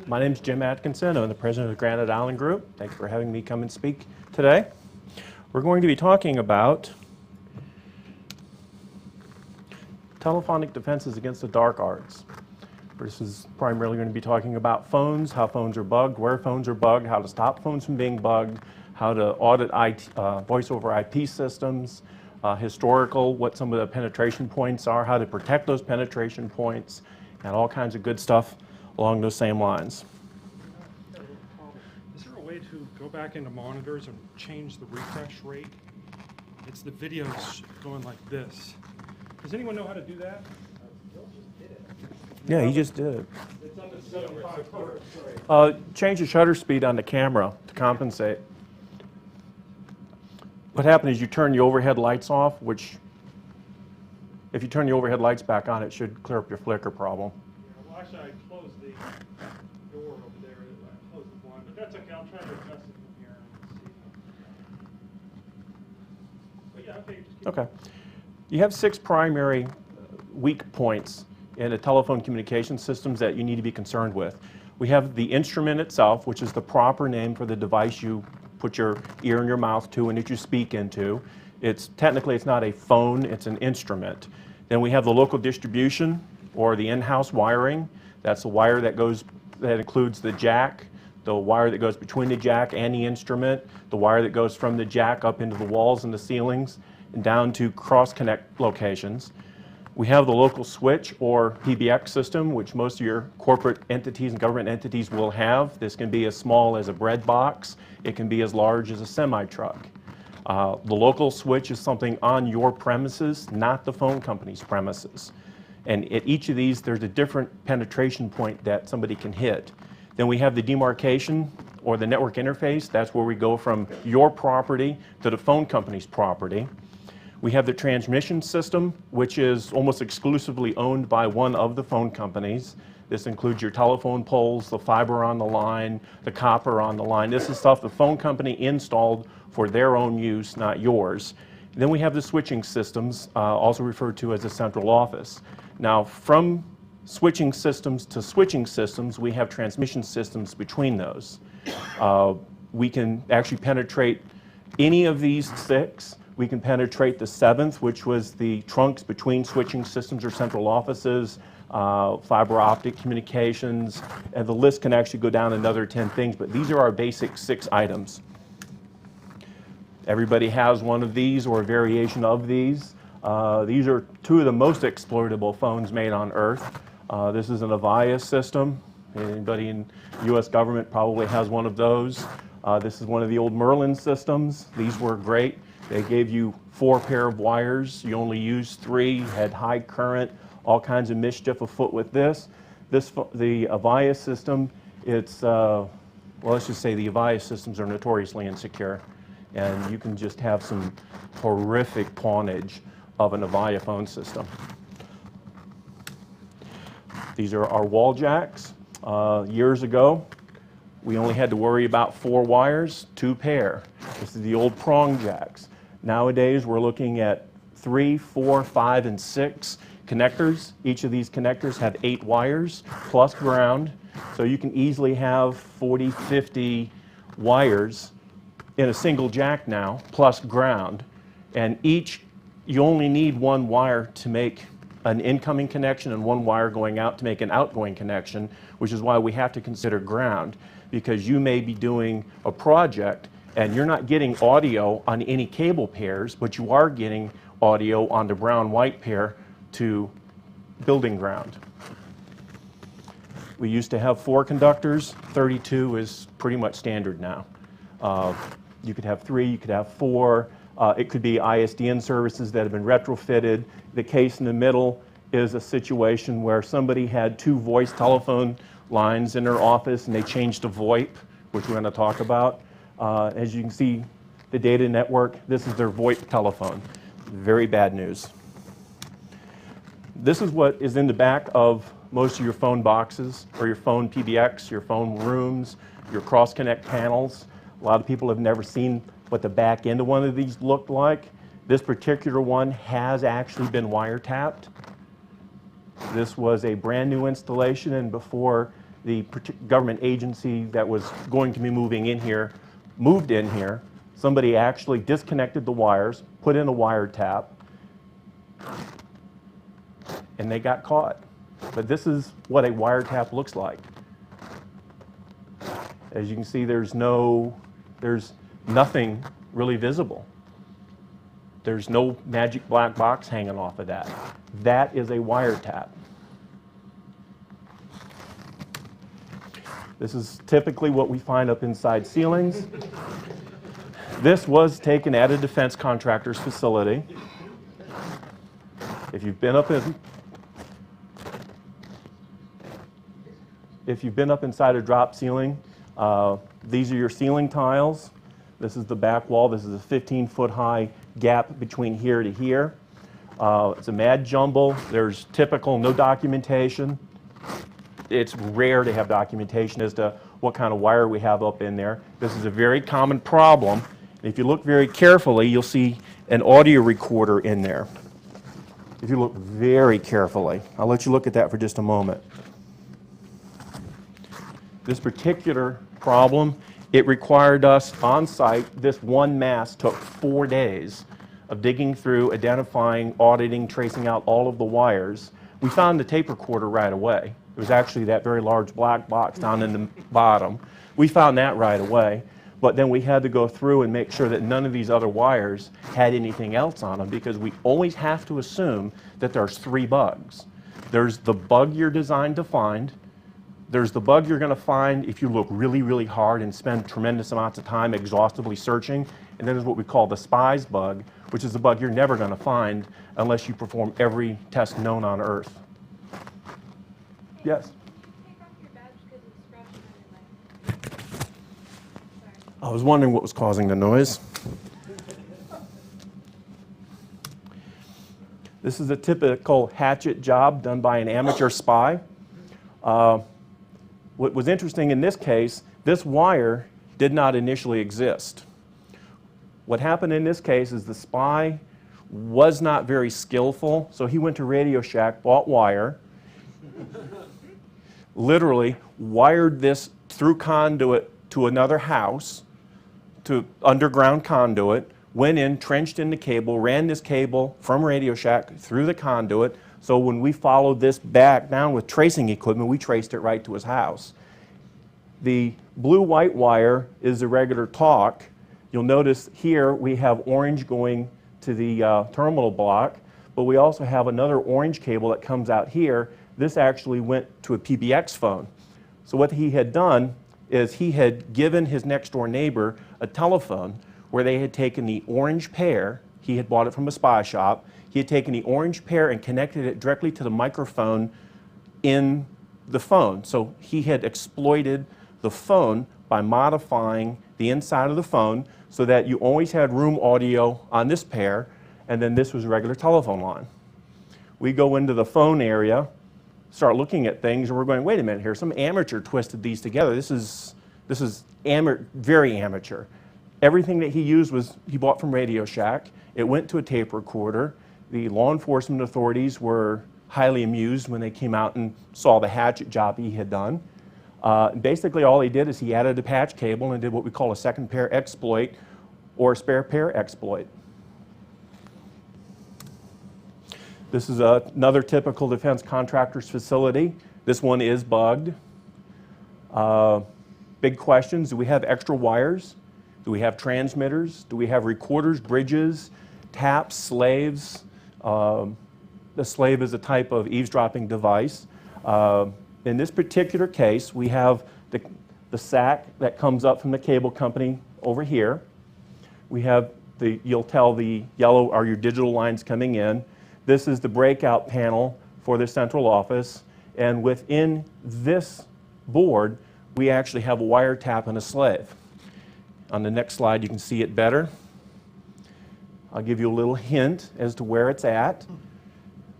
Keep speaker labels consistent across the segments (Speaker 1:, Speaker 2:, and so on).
Speaker 1: My name is Jim Atkinson. I'm the president of the Granite Island Group. Thank you for having me come and speak today. We're going to be talking about telephonic defenses against the dark arts. This is primarily going to be talking about phones, how phones are bugged, where phones are bugged, how to stop phones from being bugged, how to audit voice over IP systems, historical, what some of the penetration points are, how to protect those penetration points, and all kinds of good stuff along those same lines.
Speaker 2: Is there a way to go back into monitors and change the refresh rate? It's the videos going like this. Does anyone know how to do that?
Speaker 1: Yeah, he just did it.
Speaker 2: It's under 75
Speaker 1: Change the shutter speed on the camera to compensate. What happened is you turn the overhead lights off, which if you turn the overhead lights back on, it should clear up your flicker problem.
Speaker 2: Yeah, well, actually, I closed the door over there. I closed the blind, but that's okay. I'll try to adjust it from here and see. But yeah, okay. Just keep
Speaker 1: Okay. You have 6 primary weak points in the telephone communication systems that you need to be concerned with. We have the instrument itself, which is the proper name for the device you put your ear and your mouth to and that you speak into. Technically it's not a phone, it's an instrument. Then we have the local distribution or the in-house wiring. That's the wire that includes the jack, the wire that goes between the jack and the instrument, the wire that goes from the jack up into the walls and the ceilings and down to cross-connect locations. We have the local switch or PBX system, which most of your corporate entities and government entities will have. This can be as small as a bread box. It can be as large as a semi-truck. The local switch is something on your premises, not the phone company's premises. And at each of these, there's a different penetration point that somebody can hit. Then we have the demarcation or the network interface. That's where we go from your property to the phone company's property. We have the transmission system, which is almost exclusively owned by one of the phone companies. This includes your telephone poles, the fiber on the line, the copper on the line. This is stuff the phone company installed for their own use, not yours. And then we have the switching systems, also referred to as a central office. Now, from switching systems to switching systems, we have transmission systems between those. We can actually penetrate any of these 6. We can penetrate the 7th, which was the trunks between switching systems or central offices, fiber optic communications, and the list can actually go down another 10 things, but these are our basic 6 items. Everybody has one of these or a variation of these. These are 2 of the most exploitable phones made on Earth. This is an Avaya system. Anybody in the U.S. government probably has one of those. This is one of the old Merlin systems. These were great. They gave you 4 pair of wires. You only used 3, had high current, all kinds of mischief afoot with this. The Avaya system, well, let's just say the Avaya systems are notoriously insecure. And you can just have some horrific pawnage of an Avaya phone system. These are our wall jacks. Years ago, we only had to worry about 4 wires, 2 pair. This is the old prong jacks. Nowadays, we're looking at 3, 4, 5, and 6 connectors. Each of these connectors have 8 wires plus ground. So you can easily have 40, 50 wires in a single jack now, plus ground. And you only need 1 wire to make an incoming connection and 1 wire going out to make an outgoing connection, which is why we have to consider ground, because you may be doing a project and you're not getting audio on any cable pairs, but you are getting audio on the brown-white pair to building ground. We used to have 4 conductors. 32 is pretty much standard now. You could have 3, you could have 4. It could be ISDN services that have been retrofitted. The case in the middle is a situation where somebody had 2 voice telephone lines in their office and they changed to VoIP, which we're going to talk about. As you can see, the data network, this is their VoIP telephone. Very bad news. This is what is in the back of most of your phone boxes or your phone PBX, your phone rooms, your cross-connect panels. A lot of people have never seen what the back end of one of these looked like. This particular one has actually been wiretapped. This was a brand new installation, and before the government agency that was going to be moving in here moved in here. Somebody actually disconnected the wires, put in a wiretap, and they got caught. But this is what a wiretap looks like. As you can see, there's nothing really visible. There's no magic black box hanging off of that. That is a wiretap. This is typically what we find up inside ceilings. This was taken at a defense contractor's facility. If you've been up inside a drop ceiling, these are your ceiling tiles. This is the back wall. This is a 15-foot high gap between here to here. It's a mad jumble. There's typical no documentation. It's rare to have documentation as to what kind of wire we have up in there. This is a very common problem. If you look very carefully, you'll see an audio recorder in there. If you look very carefully, I'll let you look at that for just a moment. This particular problem, it required us on site. This one mast took 4 days of digging through, identifying, auditing, tracing out all of the wires. We found the tape recorder right away. It was actually that very large black box down in the bottom. We found that right away, but then we had to go through and make sure that none of these other wires had anything else on them, because we always have to assume that there's 3 bugs. There's the bug you're designed to find. There's the bug you're going to find if you look really, really hard and spend tremendous amounts of time exhaustively searching. And then there's what we call the spies bug, which is a bug you're never going to find unless you perform every test known on Earth. Yes?
Speaker 3: Take off your badge because it's scratching on your leg. Sorry.
Speaker 1: I was wondering what was causing the noise. This is a typical hatchet job done by an amateur spy. What was interesting in this case, this wire did not initially exist. What happened in this case is the spy was not very skillful, so he went to Radio Shack, bought wire, literally wired this through conduit to another house, to underground conduit, went in, trenched in the cable, ran this cable from Radio Shack through the conduit, so when we followed this back down with tracing equipment, we traced it right to his house. The blue-white wire is the regular talk. You'll notice here we have orange going to the terminal block, but we also have another orange cable that comes out here. This actually went to a PBX phone. So what he had done is he had given his next door neighbor a telephone where they had taken the orange pair, he had bought it from a spy shop, he had taken the orange pair and connected it directly to the microphone in the phone. So he had exploited the phone by modifying the inside of the phone so that you always had room audio on this pair, and then this was a regular telephone line. We go into the phone area, start looking at things, and we're going, wait a minute here, some amateur twisted these together. This is very amateur. Everything that he used was he bought from Radio Shack. It went to a tape recorder. The law enforcement authorities were highly amused when they came out and saw the hatchet job he had done. Basically all he did is he added a patch cable and did what we call a second pair exploit or a spare pair exploit. This is another typical defense contractor's facility. This one is bugged. Big questions: do we have extra wires? Do we have transmitters? Do we have recorders, bridges, taps, slaves? The slave is a type of eavesdropping device. In this particular case, we have the sack that comes up from the cable company over here. We have you'll tell the yellow are your digital lines coming in. This is the breakout panel for the central office. And within this board, we actually have a wiretap and a slave. On the next slide, you can see it better. I'll give you a little hint as to where it's at.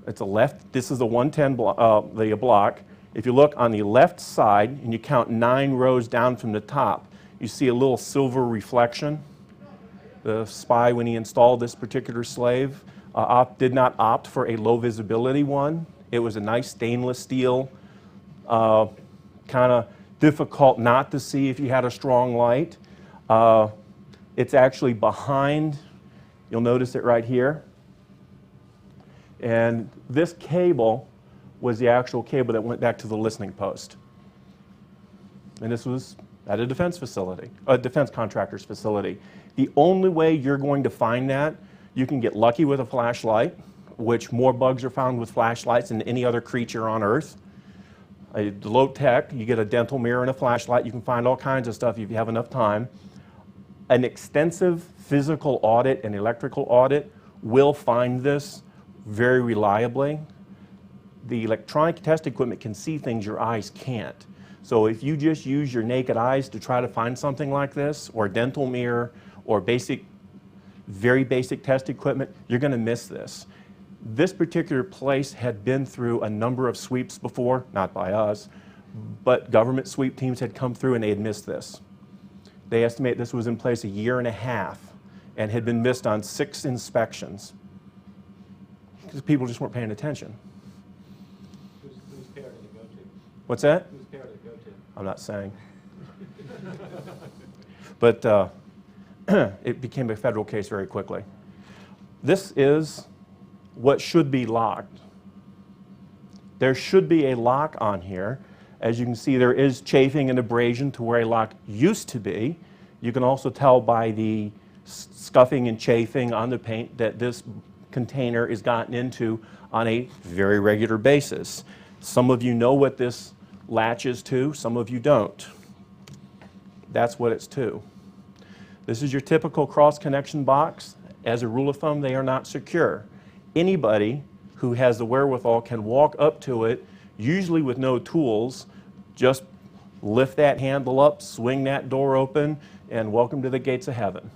Speaker 1: It's a left, this is the 110 block. If you look on the left side and you count 9 rows down from the top, you see a little silver reflection. The spy, when he installed this particular slave, did not opt for a low visibility one. It was a nice stainless steel kind of difficult not to see if you had a strong light. It's actually behind, you'll notice it right here. And this cable was the actual cable that went back to the listening post. And this was at a defense facility, a defense contractor's facility. The only way you're going to find that, you can get lucky with a flashlight, which more bugs are found with flashlights than any other creature on Earth. Low tech, you get a dental mirror and a flashlight, you can find all kinds of stuff if you have enough time. An extensive physical audit and electrical audit will find this very reliably. The electronic test equipment can see things your eyes can't. So if you just use your naked eyes to try to find something like this, or a dental mirror, or very basic test equipment, you're going to miss this. This particular place had been through a number of sweeps before, not by us, but government sweep teams had come through and they had missed this. They estimate this was in place a year and a half and had been missed on 6 inspections because people just weren't paying attention.
Speaker 4: Whose care did it go to?
Speaker 1: What's that?
Speaker 4: Whose care did it go to?
Speaker 1: I'm not saying. But it became a federal case very quickly. This is what should be locked. There should be a lock on here. As you can see, there is chafing and abrasion to where a lock used to be. You can also tell by the scuffing and chafing on the paint that this container is gotten into on a very regular basis. Some of you know what this latch is to, some of you don't. That's what it's to. This is your typical cross-connection box. As a rule of thumb, they are not secure. Anybody who has the wherewithal can walk up to it, usually with no tools, just lift that handle up, swing that door open, and welcome to the gates of heaven.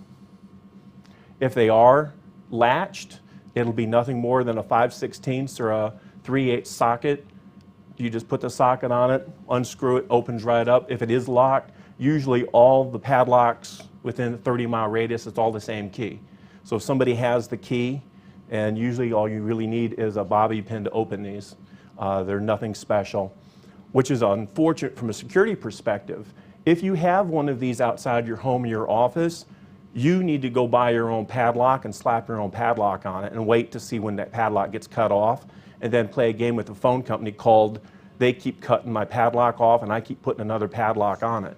Speaker 1: If they are latched, it'll be nothing more than a 5/16 or a 3/8 socket. You just put the socket on it, unscrew it, opens right up. If it is locked, usually all the padlocks within a 30-mile radius, it's all the same key. So if somebody has the key, and usually all you really need is a bobby pin to open these. They're nothing special, which is unfortunate from a security perspective. If you have one of these outside your home or your office, you need to go buy your own padlock and slap your own padlock on it and wait to see when that padlock gets cut off, and then play a game with the phone company called "They keep cutting my padlock off and I keep putting another padlock on it."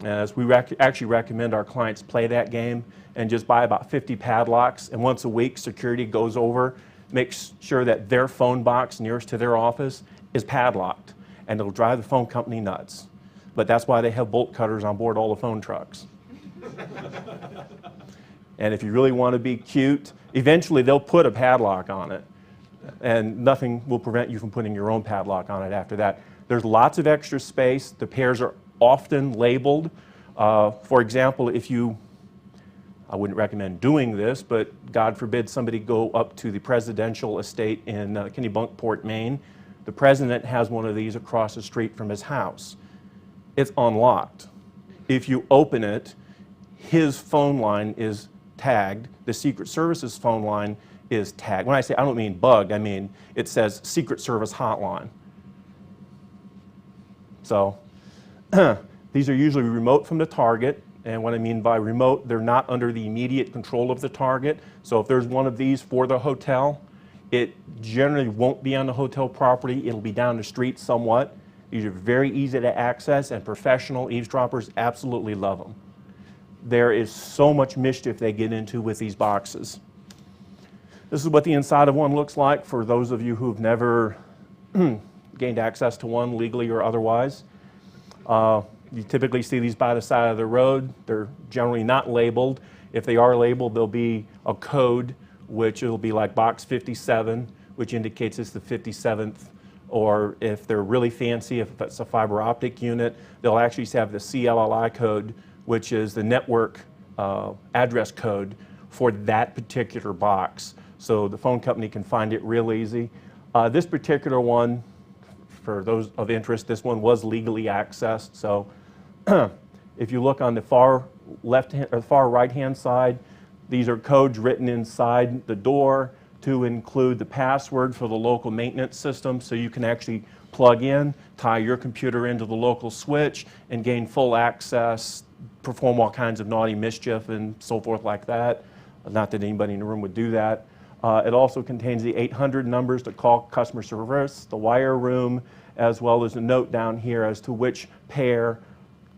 Speaker 1: As we actually recommend our clients play that game and just buy about 50 padlocks, and once a week security goes over, makes sure that their phone box nearest to their office is padlocked, and it'll drive the phone company nuts. But that's why they have bolt cutters on board all the phone trucks. And if you really want to be cute, eventually they'll put a padlock on it, and nothing will prevent you from putting your own padlock on it after that. There's lots of extra space. The pairs are often labeled. For example, I wouldn't recommend doing this, but God forbid somebody go up to the presidential estate in Kennebunkport, Maine. The president has one of these across the street from his house. It's unlocked. If you open it, his phone line is tagged. The Secret Service's phone line is tagged. When I say, I don't mean bugged, I mean it says Secret Service hotline. So these are usually remote from the target. And what I mean by remote, they're not under the immediate control of the target. So if there's one of these for the hotel, it generally won't be on the hotel property. It'll be down the street somewhat. These are very easy to access, and professional eavesdroppers absolutely love them. There is so much mischief they get into with these boxes. This is what the inside of one looks like for those of you who've never gained access to one legally or otherwise. You typically see these by the side of the road. They're generally not labeled. If they are labeled, there'll be a code, which will be like box 57, which indicates it's the 57th. Or if they're really fancy, if it's a fiber optic unit, they'll actually have the CLLI code, which is the network address code for that particular box. So the phone company can find it real easy. This particular one, for those of interest, this one was legally accessed. So if you look on the far left-hand or far right-hand side, these are codes written inside the door to include the password for the local maintenance system, so you can actually plug in, tie your computer into the local switch, and gain full access, perform all kinds of naughty mischief and so forth like that. Not that anybody in the room would do that. It also contains the 800 numbers to call customer service, the wire room, as well as a note down here as to which pair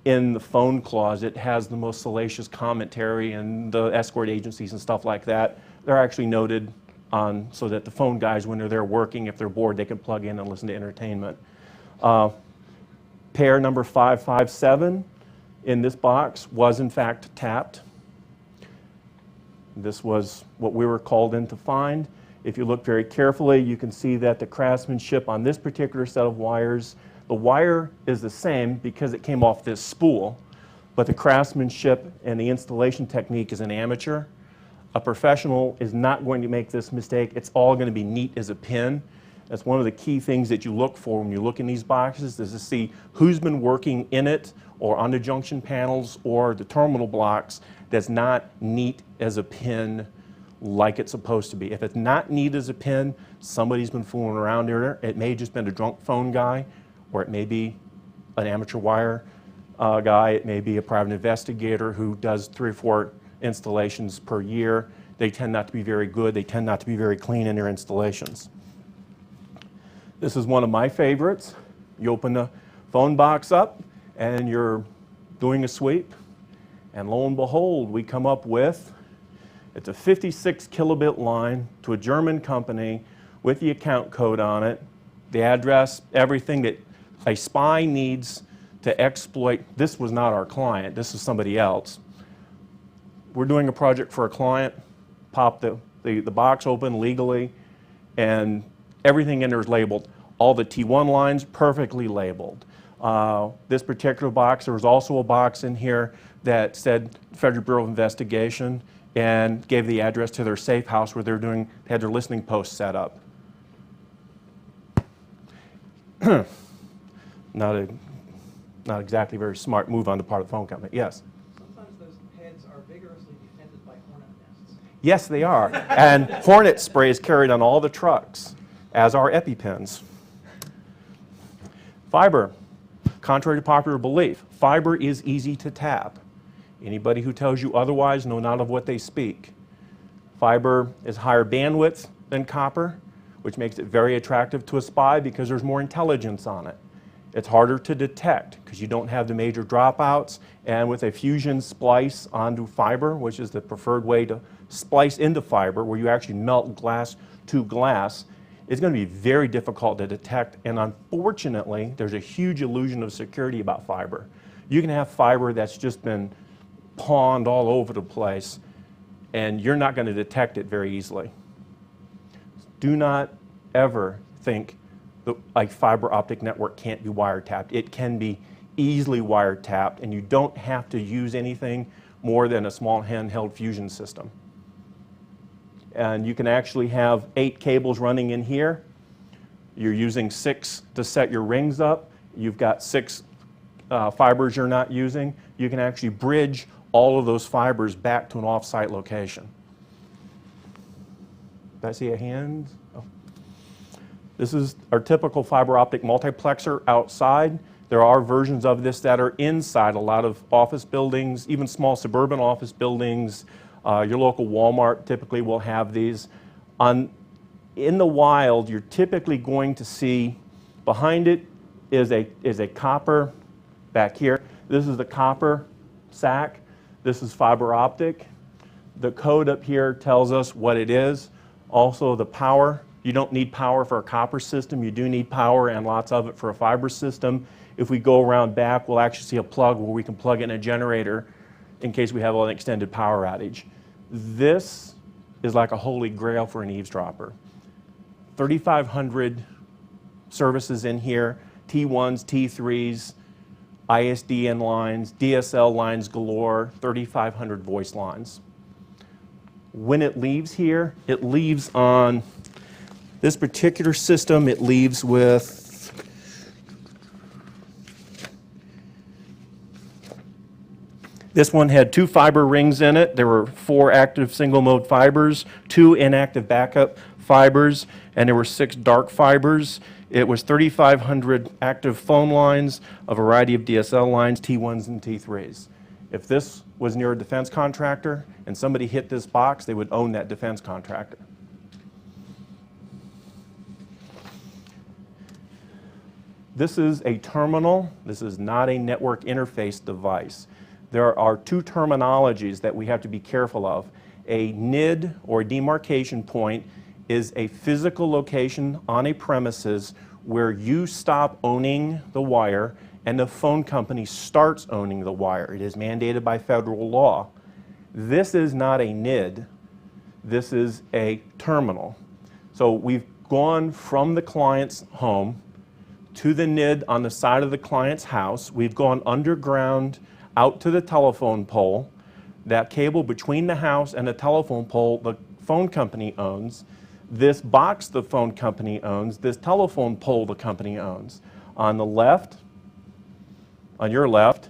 Speaker 1: in the phone closet has the most salacious commentary, and the escort agencies and stuff like that. They're actually noted on so that the phone guys, when they're there working, if they're bored, they can plug in and listen to entertainment. Pair number 557 in this box was in fact tapped. This was what we were called in to find. If you look very carefully, you can see that the craftsmanship on this particular set of wires, the wire is the same because it came off this spool, but the craftsmanship and the installation technique is an amateur. A professional is not going to make this mistake. It's all going to be neat as a pin. That's one of the key things that you look for when you look in these boxes, is to see who's been working in it or on the junction panels or the terminal blocks that's not neat as a pin like it's supposed to be. If it's not neat as a pin, somebody's been fooling around there. It may have just been a drunk phone guy, or it may be an amateur wire guy. It may be a private investigator who does 3 or 4 installations per year. They tend not to be very good. They tend not to be very clean in their installations. This is one of my favorites. You open the phone box up and you're doing a sweep, and lo and behold, we come up with, it's a 56 kilobit line to a German company with the account code on it, the address, everything that a spy needs to exploit. This was not our client, this is somebody else. We're doing a project for a client, pop the box open legally, and everything in there is labeled. All the T1 lines perfectly labeled. This particular box, there was also a box in here that said Federal Bureau of Investigation and gave the address to their safe house where they had their listening post set up. Not exactly very smart move on the part of the phone company. Yes?
Speaker 5: Sometimes those heads are vigorously defended by hornet nests.
Speaker 1: Yes, they are. And hornet spray is carried on all the trucks, as are EpiPens. Fiber. Contrary to popular belief, fiber is easy to tap. Anybody who tells you otherwise know not of what they speak. Fiber is higher bandwidth than copper, which makes it very attractive to a spy because there's more intelligence on it. It's harder to detect because you don't have the major dropouts, and with a fusion splice onto fiber, which is the preferred way to splice into fiber, where you actually melt glass to glass, it's going to be very difficult to detect, and unfortunately, there's a huge illusion of security about fiber. You can have fiber that's just been pawned all over the place, and you're not going to detect it very easily. Do not ever think that a fiber optic network can't be wiretapped. It can be easily wiretapped, and you don't have to use anything more than a small handheld fusion system. And you can actually have 8 cables running in here. You're using 6 to set your rings up. You've got 6 fibers you're not using. You can actually bridge all of those fibers back to an off-site location. Did I see a hand? Oh. This is our typical fiber optic multiplexer outside. There are versions of this that are inside a lot of office buildings, even small suburban office buildings. Your local Walmart typically will have these. In the wild, you're typically going to see behind it is a copper back here. This is the copper sack. This is fiber optic. The code up here tells us what it is. Also the power. You don't need power for a copper system. You do need power, and lots of it, for a fiber system. If we go around back, we'll actually see a plug where we can plug in a generator in case we have an extended power outage. This is like a holy grail for an eavesdropper. 3,500 services in here, T1s, T3s, ISDN lines, DSL lines galore, 3,500 voice lines. When it leaves here, it leaves on this particular system, it leaves with this one had 2 fiber rings in it. There were 4 active single mode fibers, 2 inactive backup fibers, and there were 6 dark fibers. It was 3,500 active phone lines, a variety of DSL lines, T1s and T3s. If this was near a defense contractor and somebody hit this box, they would own that defense contractor. This is a terminal. This is not a network interface device. There are two terminologies that we have to be careful of. A NID, or demarcation point, is a physical location on a premises where you stop owning the wire and the phone company starts owning the wire. It is mandated by federal law. This is not a NID. This is a terminal. So we've gone from the client's home to the NID on the side of the client's house. We've gone underground out to the telephone pole. That cable between the house and the telephone pole, the phone company owns. This box the phone company owns. This telephone pole the company owns. On the left, on your left,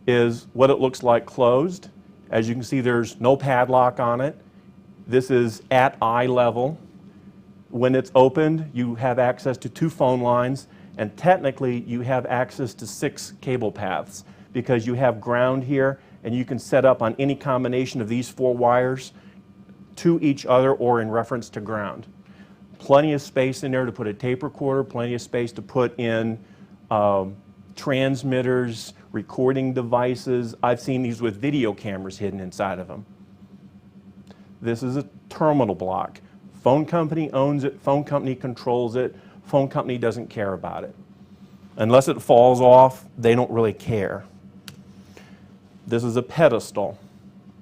Speaker 1: is what it looks like closed. As you can see, there's no padlock on it. This is at eye level. When it's opened, you have access to 2 phone lines, and technically you have access to 6 cable paths because you have ground here, and you can set up on any combination of these 4 wires to each other or in reference to ground. Plenty of space in there to put a tape recorder, plenty of space to put in transmitters, recording devices. I've seen these with video cameras hidden inside of them. This is a terminal block. Phone company owns it, phone company controls it, phone company doesn't care about it. Unless it falls off, they don't really care. This is a pedestal.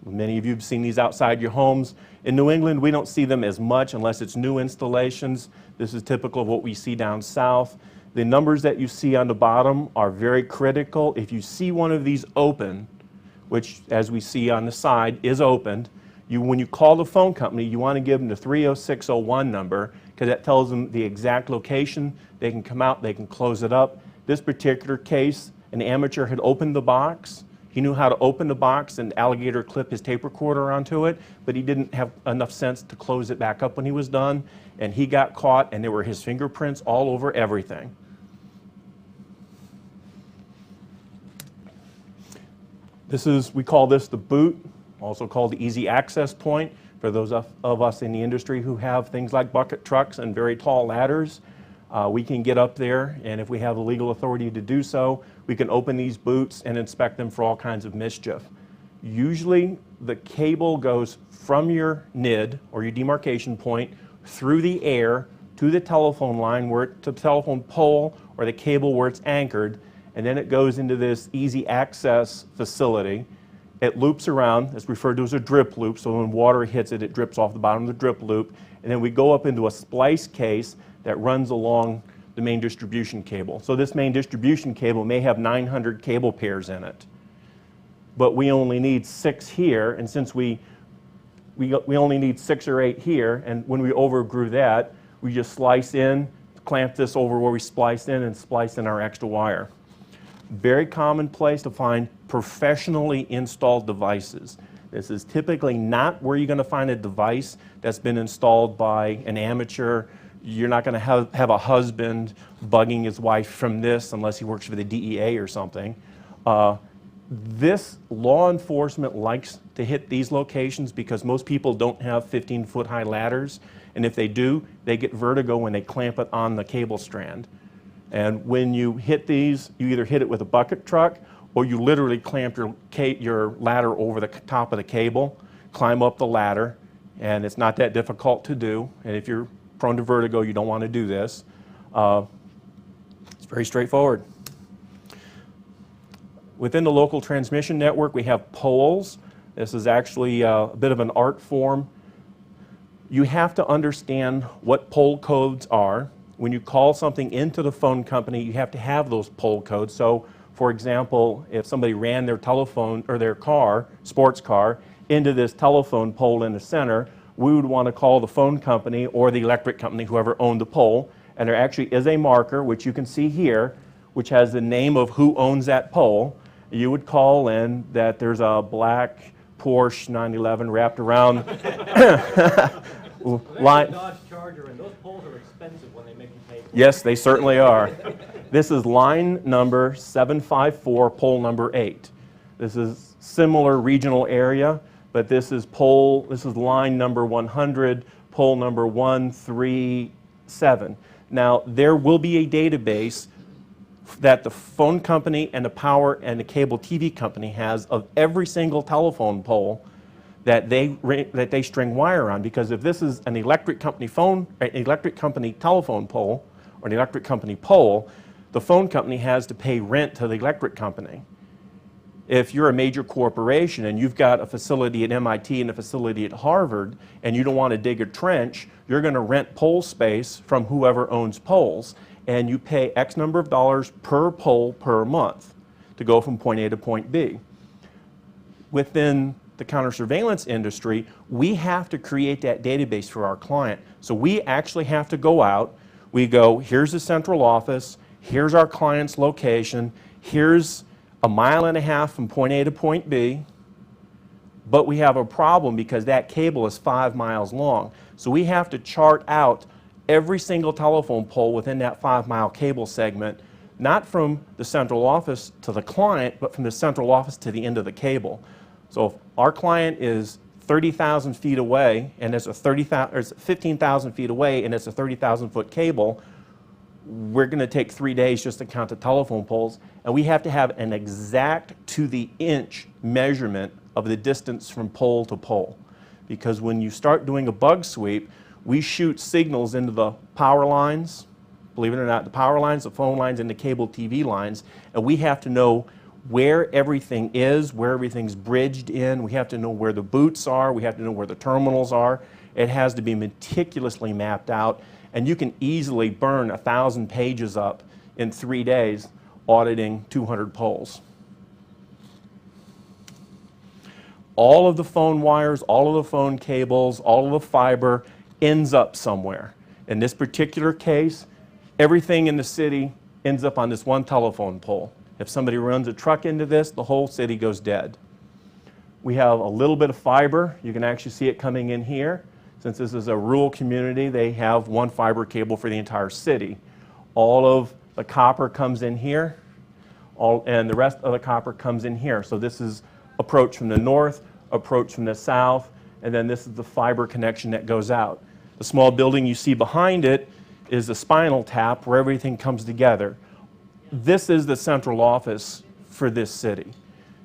Speaker 1: Many of you have seen these outside your homes. In New England, we don't see them as much unless it's new installations. This is typical of what we see down south. The numbers that you see on the bottom are very critical. If you see one of these open, which as we see on the side is opened, when you call the phone company, you want to give them the 30601 number because that tells them the exact location. They can come out, they can close it up. This particular case, an amateur had opened the box. He knew how to open the box and alligator clip his tape recorder onto it, but he didn't have enough sense to close it back up when he was done, and he got caught, and there were his fingerprints all over everything. We call this the boot, also called the easy access point for those of us in the industry who have things like bucket trucks and very tall ladders. We can get up there, and if we have the legal authority to do so, we can open these boots and inspect them for all kinds of mischief. Usually the cable goes from your NID, or your demarcation point, through the air to the telephone line, to the telephone pole, or the cable where it's anchored, and then it goes into this easy access facility. It loops around. It's referred to as a drip loop, so when water hits it, it drips off the bottom of the drip loop, and then we go up into a splice case that runs along the main distribution cable. So this main distribution cable may have 900 cable pairs in it, but we only need 6 here, and since we only need 6 or 8 here, and when we overgrew that, we just slice in, clamp this over where we spliced in, and splice in our extra wire. Very common place to find professionally installed devices. This is typically not where you're going to find a device that's been installed by an amateur. You're not going to have a husband bugging his wife from this unless he works for the DEA or something. This law enforcement likes to hit these locations because most people don't have 15-foot high ladders, and if they do, they get vertigo when they clamp it on the cable strand. And when you hit these, you either hit it with a bucket truck or you literally clamp your ladder over the top of the cable, climb up the ladder, and it's not that difficult to do. And if you're prone to vertigo, you don't want to do this. It's very straightforward. Within the local transmission network, we have poles. This is actually a bit of an art form. You have to understand what pole codes are. When you call something into the phone company, you have to have those pole codes. So, for example, if somebody ran their telephone or their car, sports car, into this telephone pole in the center, we would want to call the phone company or the electric company, whoever owned the pole, and there actually is a marker, which you can see here, which has the name of who owns that pole. You would call in that there's a black Porsche 911 wrapped around
Speaker 4: Well,
Speaker 1: line.
Speaker 4: Dodge Charger, and those poles are expensive when they make you pay
Speaker 1: Yes, they certainly are. This is line number 754, pole number 8. This is similar regional area, but this is line number 100, pole number 137. Now, there will be a database that the phone company and the power and the cable TV company has of every single telephone pole that they string wire on, because if this is an electric company telephone pole or an electric company pole, the phone company has to pay rent to the electric company. If you're a major corporation and you've got a facility at MIT and a facility at Harvard and you don't want to dig a trench, you're going to rent pole space from whoever owns poles, and you pay X number of dollars per pole per month to go from point A to point B. Within the counter-surveillance industry, we have to create that database for our client. So we actually have to go out, we go, here's the central office, here's our client's location, here's a mile and a half from point A to point B, but we have a problem because that cable is 5 miles long. So we have to chart out every single telephone pole within that 5-mile cable segment, not from the central office to the client, but from the central office to the end of the cable. So if our client is 30,000 feet away and it's 15,000 feet away and it's a 30,000-foot cable, we're going to take 3 days just to count the telephone poles, and we have to have an exact to the inch measurement of the distance from pole to pole. Because when you start doing a bug sweep, we shoot signals into the power lines, believe it or not, the power lines, the phone lines, and the cable TV lines, and we have to know where everything is, where everything's bridged in. We have to know where the boots are. We have to know where the terminals are. It has to be meticulously mapped out, and you can easily burn 1,000 pages up in 3 days auditing 200 poles. All of the phone wires, all of the phone cables, all of the fiber ends up somewhere. In this particular case, everything in the city ends up on this one telephone pole. If somebody runs a truck into this, the whole city goes dead. We have a little bit of fiber. You can actually see it coming in here. Since this is a rural community, they have one fiber cable for the entire city. All of the copper comes in here, and the rest of the copper comes in here. So this is approach from the north, approach from the south, and then this is the fiber connection that goes out. The small building you see behind it is a spinal tap where everything comes together. This is the central office for this city.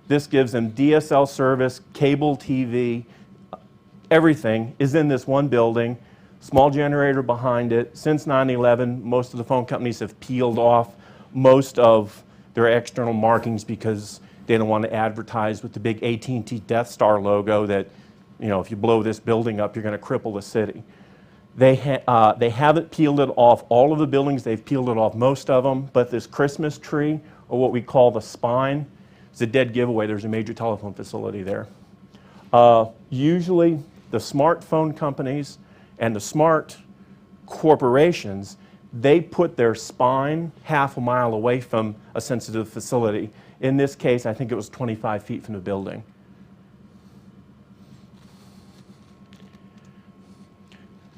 Speaker 1: This gives them DSL service, cable TV, everything is in this one building. Small generator behind it. Since 9/11, most of the phone companies have peeled off most of their external markings because they don't want to advertise with the big AT&T Death Star logo that, you know, if you blow this building up, you're going to cripple the city. They haven't peeled it off all of the buildings. They've peeled it off most of them. But this Christmas tree, or what we call the spine, is a dead giveaway. There's a major telephone facility there. Usually, the smartphone companies and the smart corporations, they put their spine half a mile away from a sensitive facility. In this case, I think it was 25 feet from the building.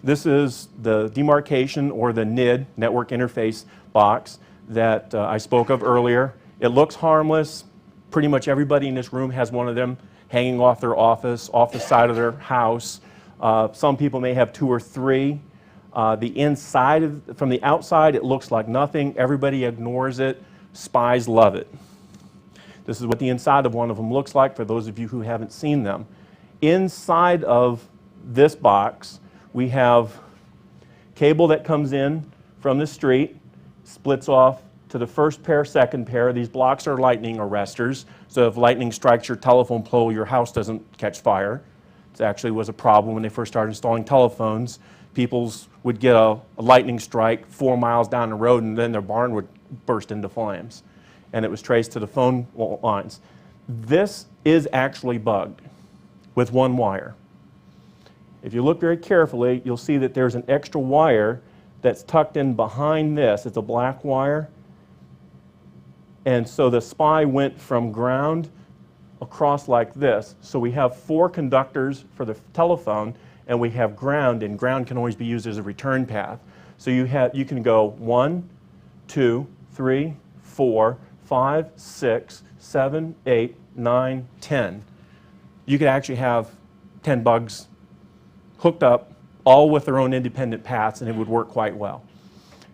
Speaker 1: This is the demarcation, or the NID, network interface box, that I spoke of earlier. It looks harmless. Pretty much everybody in this room has one of them hanging off their office, off the side of their house. Some people may have 2 or 3. From the outside, it looks like nothing. Everybody ignores it. Spies love it. This is what the inside of one of them looks like for those of you who haven't seen them. Inside of this box, we have cable that comes in from the street, splits off to the first pair, second pair. These blocks are lightning arresters, so if lightning strikes your telephone pole, your house doesn't catch fire. It actually was a problem when they first started installing telephones. People would get a lightning strike 4 miles down the road, and then their barn would burst into flames. And it was traced to the phone lines. This is actually bugged with one wire. If you look very carefully, you'll see that there's an extra wire that's tucked in behind this. It's a black wire. And so the spy went from ground across like this. So we have 4 conductors for the telephone, and we have ground, and ground can always be used as a return path. So you can go 1, 2, 3, 4, 5, 6, 7, 8, 9, 10. You could actually have 10 bugs hooked up, all with their own independent paths, and it would work quite well.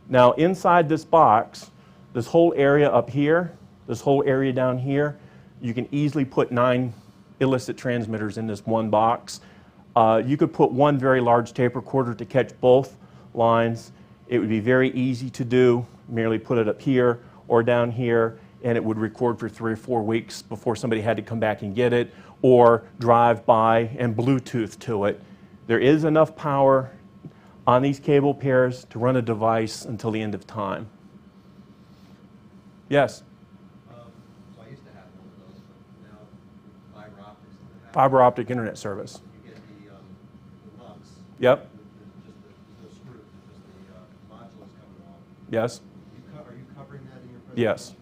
Speaker 1: Now inside this box, this whole area up here, this whole area down here, you can easily put 9 illicit transmitters in this one box. You could put one very large tape recorder to catch both lines. It would be very easy to do. Merely put it up here or down here, and it would record for 3 or 4 weeks before somebody had to come back and get it, or drive by and Bluetooth to it. There is enough power on these cable pairs to run a device until the end of time. Yes?
Speaker 6: So I used to have one of those, but now fiber optics.
Speaker 1: Fiber optic internet service.
Speaker 6: You get the lugs.
Speaker 1: Yep.
Speaker 6: Just the screw, just the modules coming off.
Speaker 1: Yes?
Speaker 6: Are you covering that in your presentation?
Speaker 1: Yes.
Speaker 6: Okay,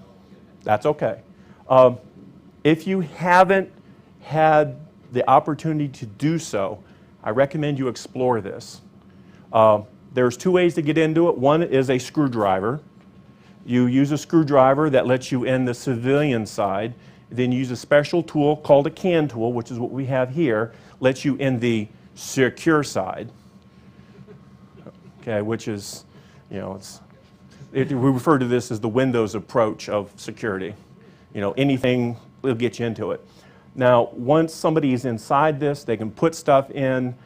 Speaker 6: I won't get ahead.
Speaker 1: That's okay. If you haven't had the opportunity to do so, I recommend you explore this. There's 2 ways to get into it. One is a screwdriver. You use a screwdriver that lets you in the civilian side. Then you use a special tool called a CAN tool, which is what we have here, lets you in the secure side. Okay, which is, you know, we refer to this as the Windows approach of security. You know, anything will get you into it. Now, once somebody is inside this, they can put stuff in.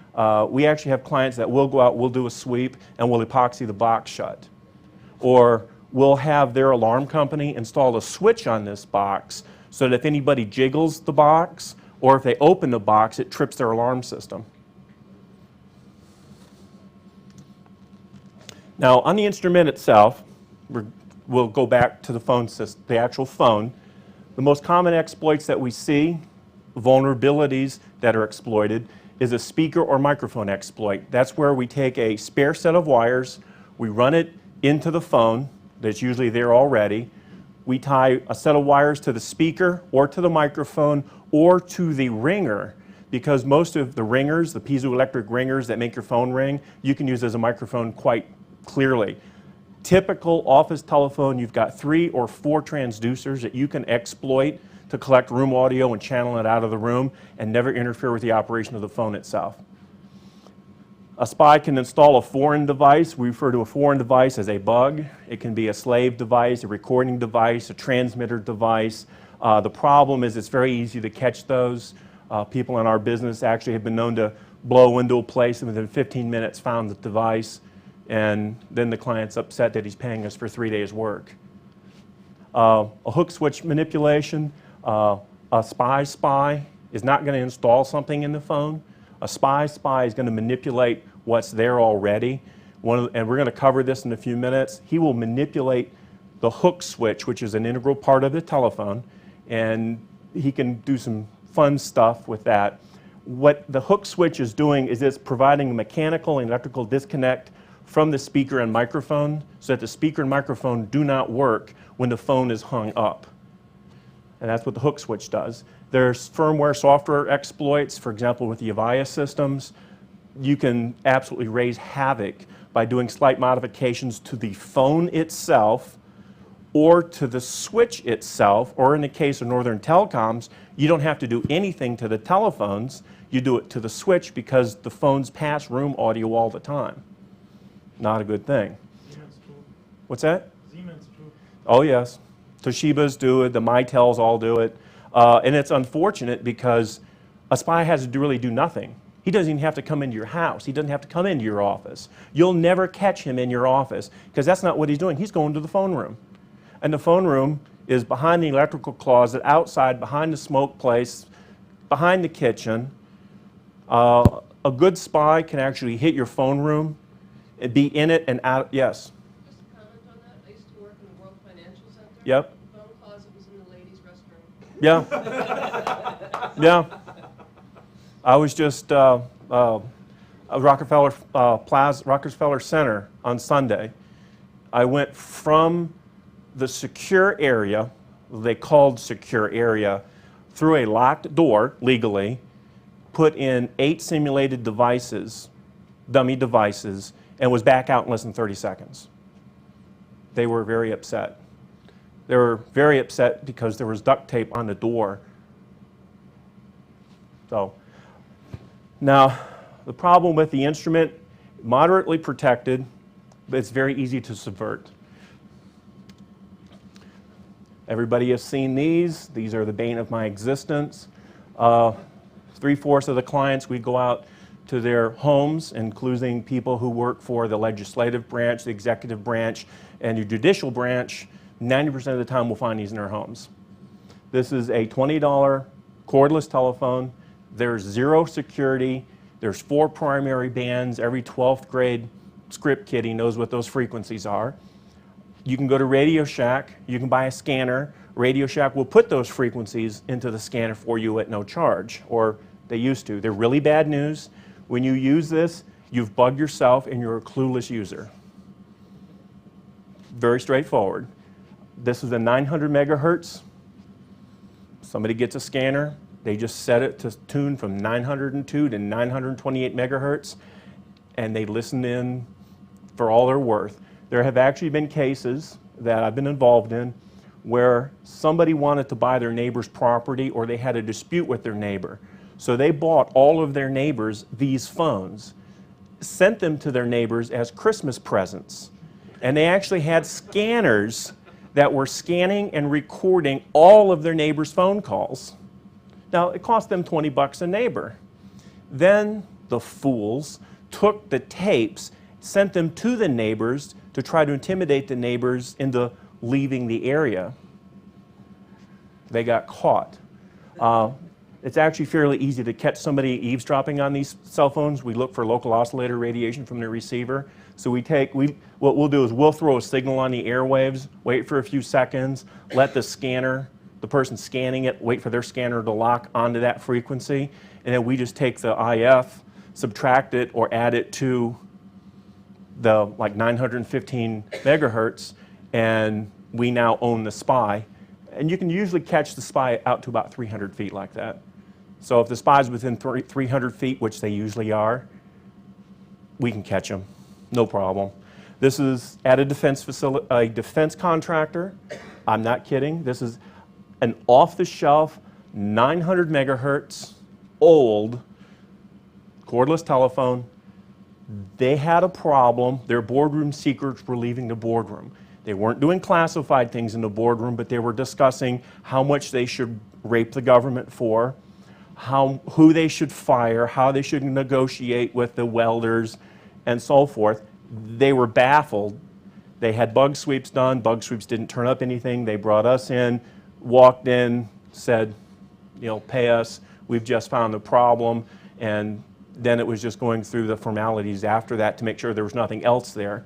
Speaker 1: We actually have clients that will go out, we'll do a sweep, and we'll epoxy the box shut. Or we'll have their alarm company install a switch on this box so that if anybody jiggles the box, or if they open the box, it trips their alarm system. Now, on the instrument itself, we'll go back to the phone system, the actual phone. The most common exploits that we see, vulnerabilities that are exploited, is a speaker or microphone exploit. That's where we take a spare set of wires, we run it into the phone that's usually there already. We tie a set of wires to the speaker or to the microphone or to the ringer, because most of the ringers, the piezoelectric ringers that make your phone ring, you can use as a microphone quite clearly. Typical office telephone, you've got 3 or 4 transducers that you can exploit to collect room audio and channel it out of the room and never interfere with the operation of the phone itself. A spy can install a foreign device. We refer to a foreign device as a bug. It can be a slave device, a recording device, a transmitter device. The problem is it's very easy to catch those. People in our business actually have been known to blow a window place and within 15 minutes found the device, and then the client's upset that he's paying us for 3 days' work. A hook switch manipulation. A spy is not going to install something in the phone. A spy is going to manipulate what's there already. And we're going to cover this in a few minutes. He will manipulate the hook switch, which is an integral part of the telephone, and he can do some fun stuff with that. What the hook switch is doing is it's providing a mechanical and electrical disconnect from the speaker and microphone so that the speaker and microphone do not work when the phone is hung up. And that's what the hook switch does. There's firmware software exploits, for example, with the Avaya systems. You can absolutely raise havoc by doing slight modifications to the phone itself or to the switch itself, or in the case of Northern Telecoms, you don't have to do anything to the telephones. You do it to the switch because the phones pass room audio all the time. Not a good thing.
Speaker 2: Siemens too.
Speaker 1: What's that?
Speaker 2: Siemens too.
Speaker 1: Oh yes. Toshiba's do it, the Mitels all do it. And it's unfortunate because a spy has to really do nothing. He doesn't even have to come into your house. He doesn't have to come into your office. You'll never catch him in your office because that's not what he's doing. He's going to the phone room. And the phone room is behind the electrical closet, outside, behind the smoke place, behind the kitchen. A good spy can actually hit your phone room, be in it and out. Yes?
Speaker 7: Just a comment on that. I used to work in the World Financial Center.
Speaker 1: Yep.
Speaker 7: The phone closet was in the ladies' restroom.
Speaker 1: Yeah. Yeah. I was just at Rockefeller Plaza, Rockefeller Center on Sunday. I went from the secure area, they called secure area, through a locked door legally, put in 8 simulated devices, dummy devices, and was back out in less than 30 seconds. They were very upset. They were very upset because there was duct tape on the door. So, now, the problem with the instrument, moderately protected, but it's very easy to subvert. Everybody has seen these. These are the bane of my existence. 3/4 of the clients, we go out to their homes, including people who work for the legislative branch, the executive branch, and the judicial branch. 90% of the time we'll find these in their homes. This is a $20 cordless telephone. There's 0 security. There's 4 primary bands. Every 12th grade script kiddie knows what those frequencies are. You can go to Radio Shack. You can buy a scanner. Radio Shack will put those frequencies into the scanner for you at no charge, or they used to. They're really bad news. When you use this, you've bugged yourself and you're a clueless user. Very straightforward. This is a 900 megahertz. Somebody gets a scanner. They just set it to tune from 902 to 928 megahertz, and they listen in for all they're worth. There have actually been cases that I've been involved in where somebody wanted to buy their neighbor's property, or they had a dispute with their neighbor. So they bought all of their neighbors these phones, sent them to their neighbors as Christmas presents. And they actually had scanners that were scanning and recording all of their neighbors' phone calls. Now, it cost them 20 bucks a neighbor. Then the fools took the tapes, sent them to the neighbors to try to intimidate the neighbors into leaving the area. They got caught. It's actually fairly easy to catch somebody eavesdropping on these cell phones. We look for local oscillator radiation from the receiver. So what we'll do is we'll throw a signal on the airwaves, wait for a few seconds, let the scanner, the person scanning it, wait for their scanner to lock onto that frequency, and then we just take the IF, subtract it, or add it to the 915 megahertz, and we now own the spy. And you can usually catch the spy out to about 300 feet like that. So if the spy's within 300 feet, which they usually are, we can catch them, no problem. This is at a defense contractor. I'm not kidding. This is an off-the-shelf 900 megahertz old cordless telephone. They had a problem. Their boardroom secrets were leaving the boardroom. They weren't doing classified things in the boardroom, but they were discussing how much they should rape the government for, who they should fire, how they should negotiate with the welders, and so forth. They were baffled. They had bug sweeps done. Bug sweeps didn't turn up anything. They brought us in, walked in, said, pay us. We've just found the problem. And then it was just going through the formalities after that to make sure there was nothing else there.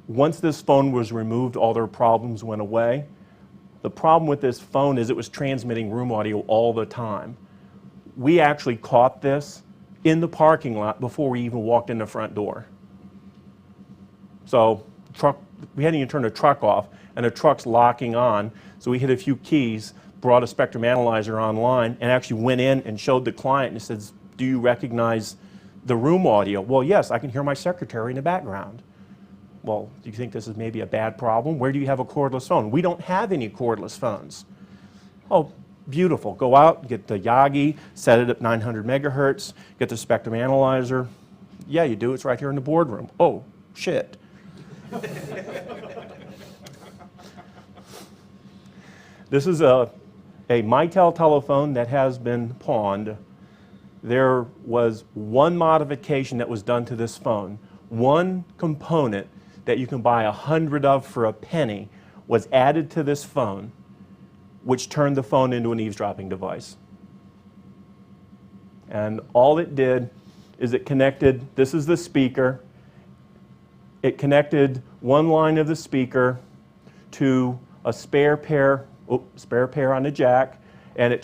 Speaker 1: Once this phone was removed, all their problems went away. The problem with this phone is it was transmitting room audio all the time. We actually caught this in the parking lot before we even walked in the front door. So we hadn't even turned the truck off, and the truck's locking on. So we hit a few keys, brought a spectrum analyzer online, and actually went in and showed the client and says, do you recognize the room audio? Well, yes, I can hear my secretary in the background. Well, do you think this is maybe a bad problem? Where do you have a cordless phone? We don't have any cordless phones. Oh, beautiful. Go out, get the Yagi, set it at 900 megahertz, get the spectrum analyzer. Yeah, you do. It's right here in the boardroom. Oh, shit. This is a Mitel telephone that has been pawned. There was one modification that was done to this phone. One component that you can buy 100 of for a penny was added to this phone, which turned the phone into an eavesdropping device. And all it did is it connected, this is the speaker, it connected one line of the speaker to a spare pair on the jack, and it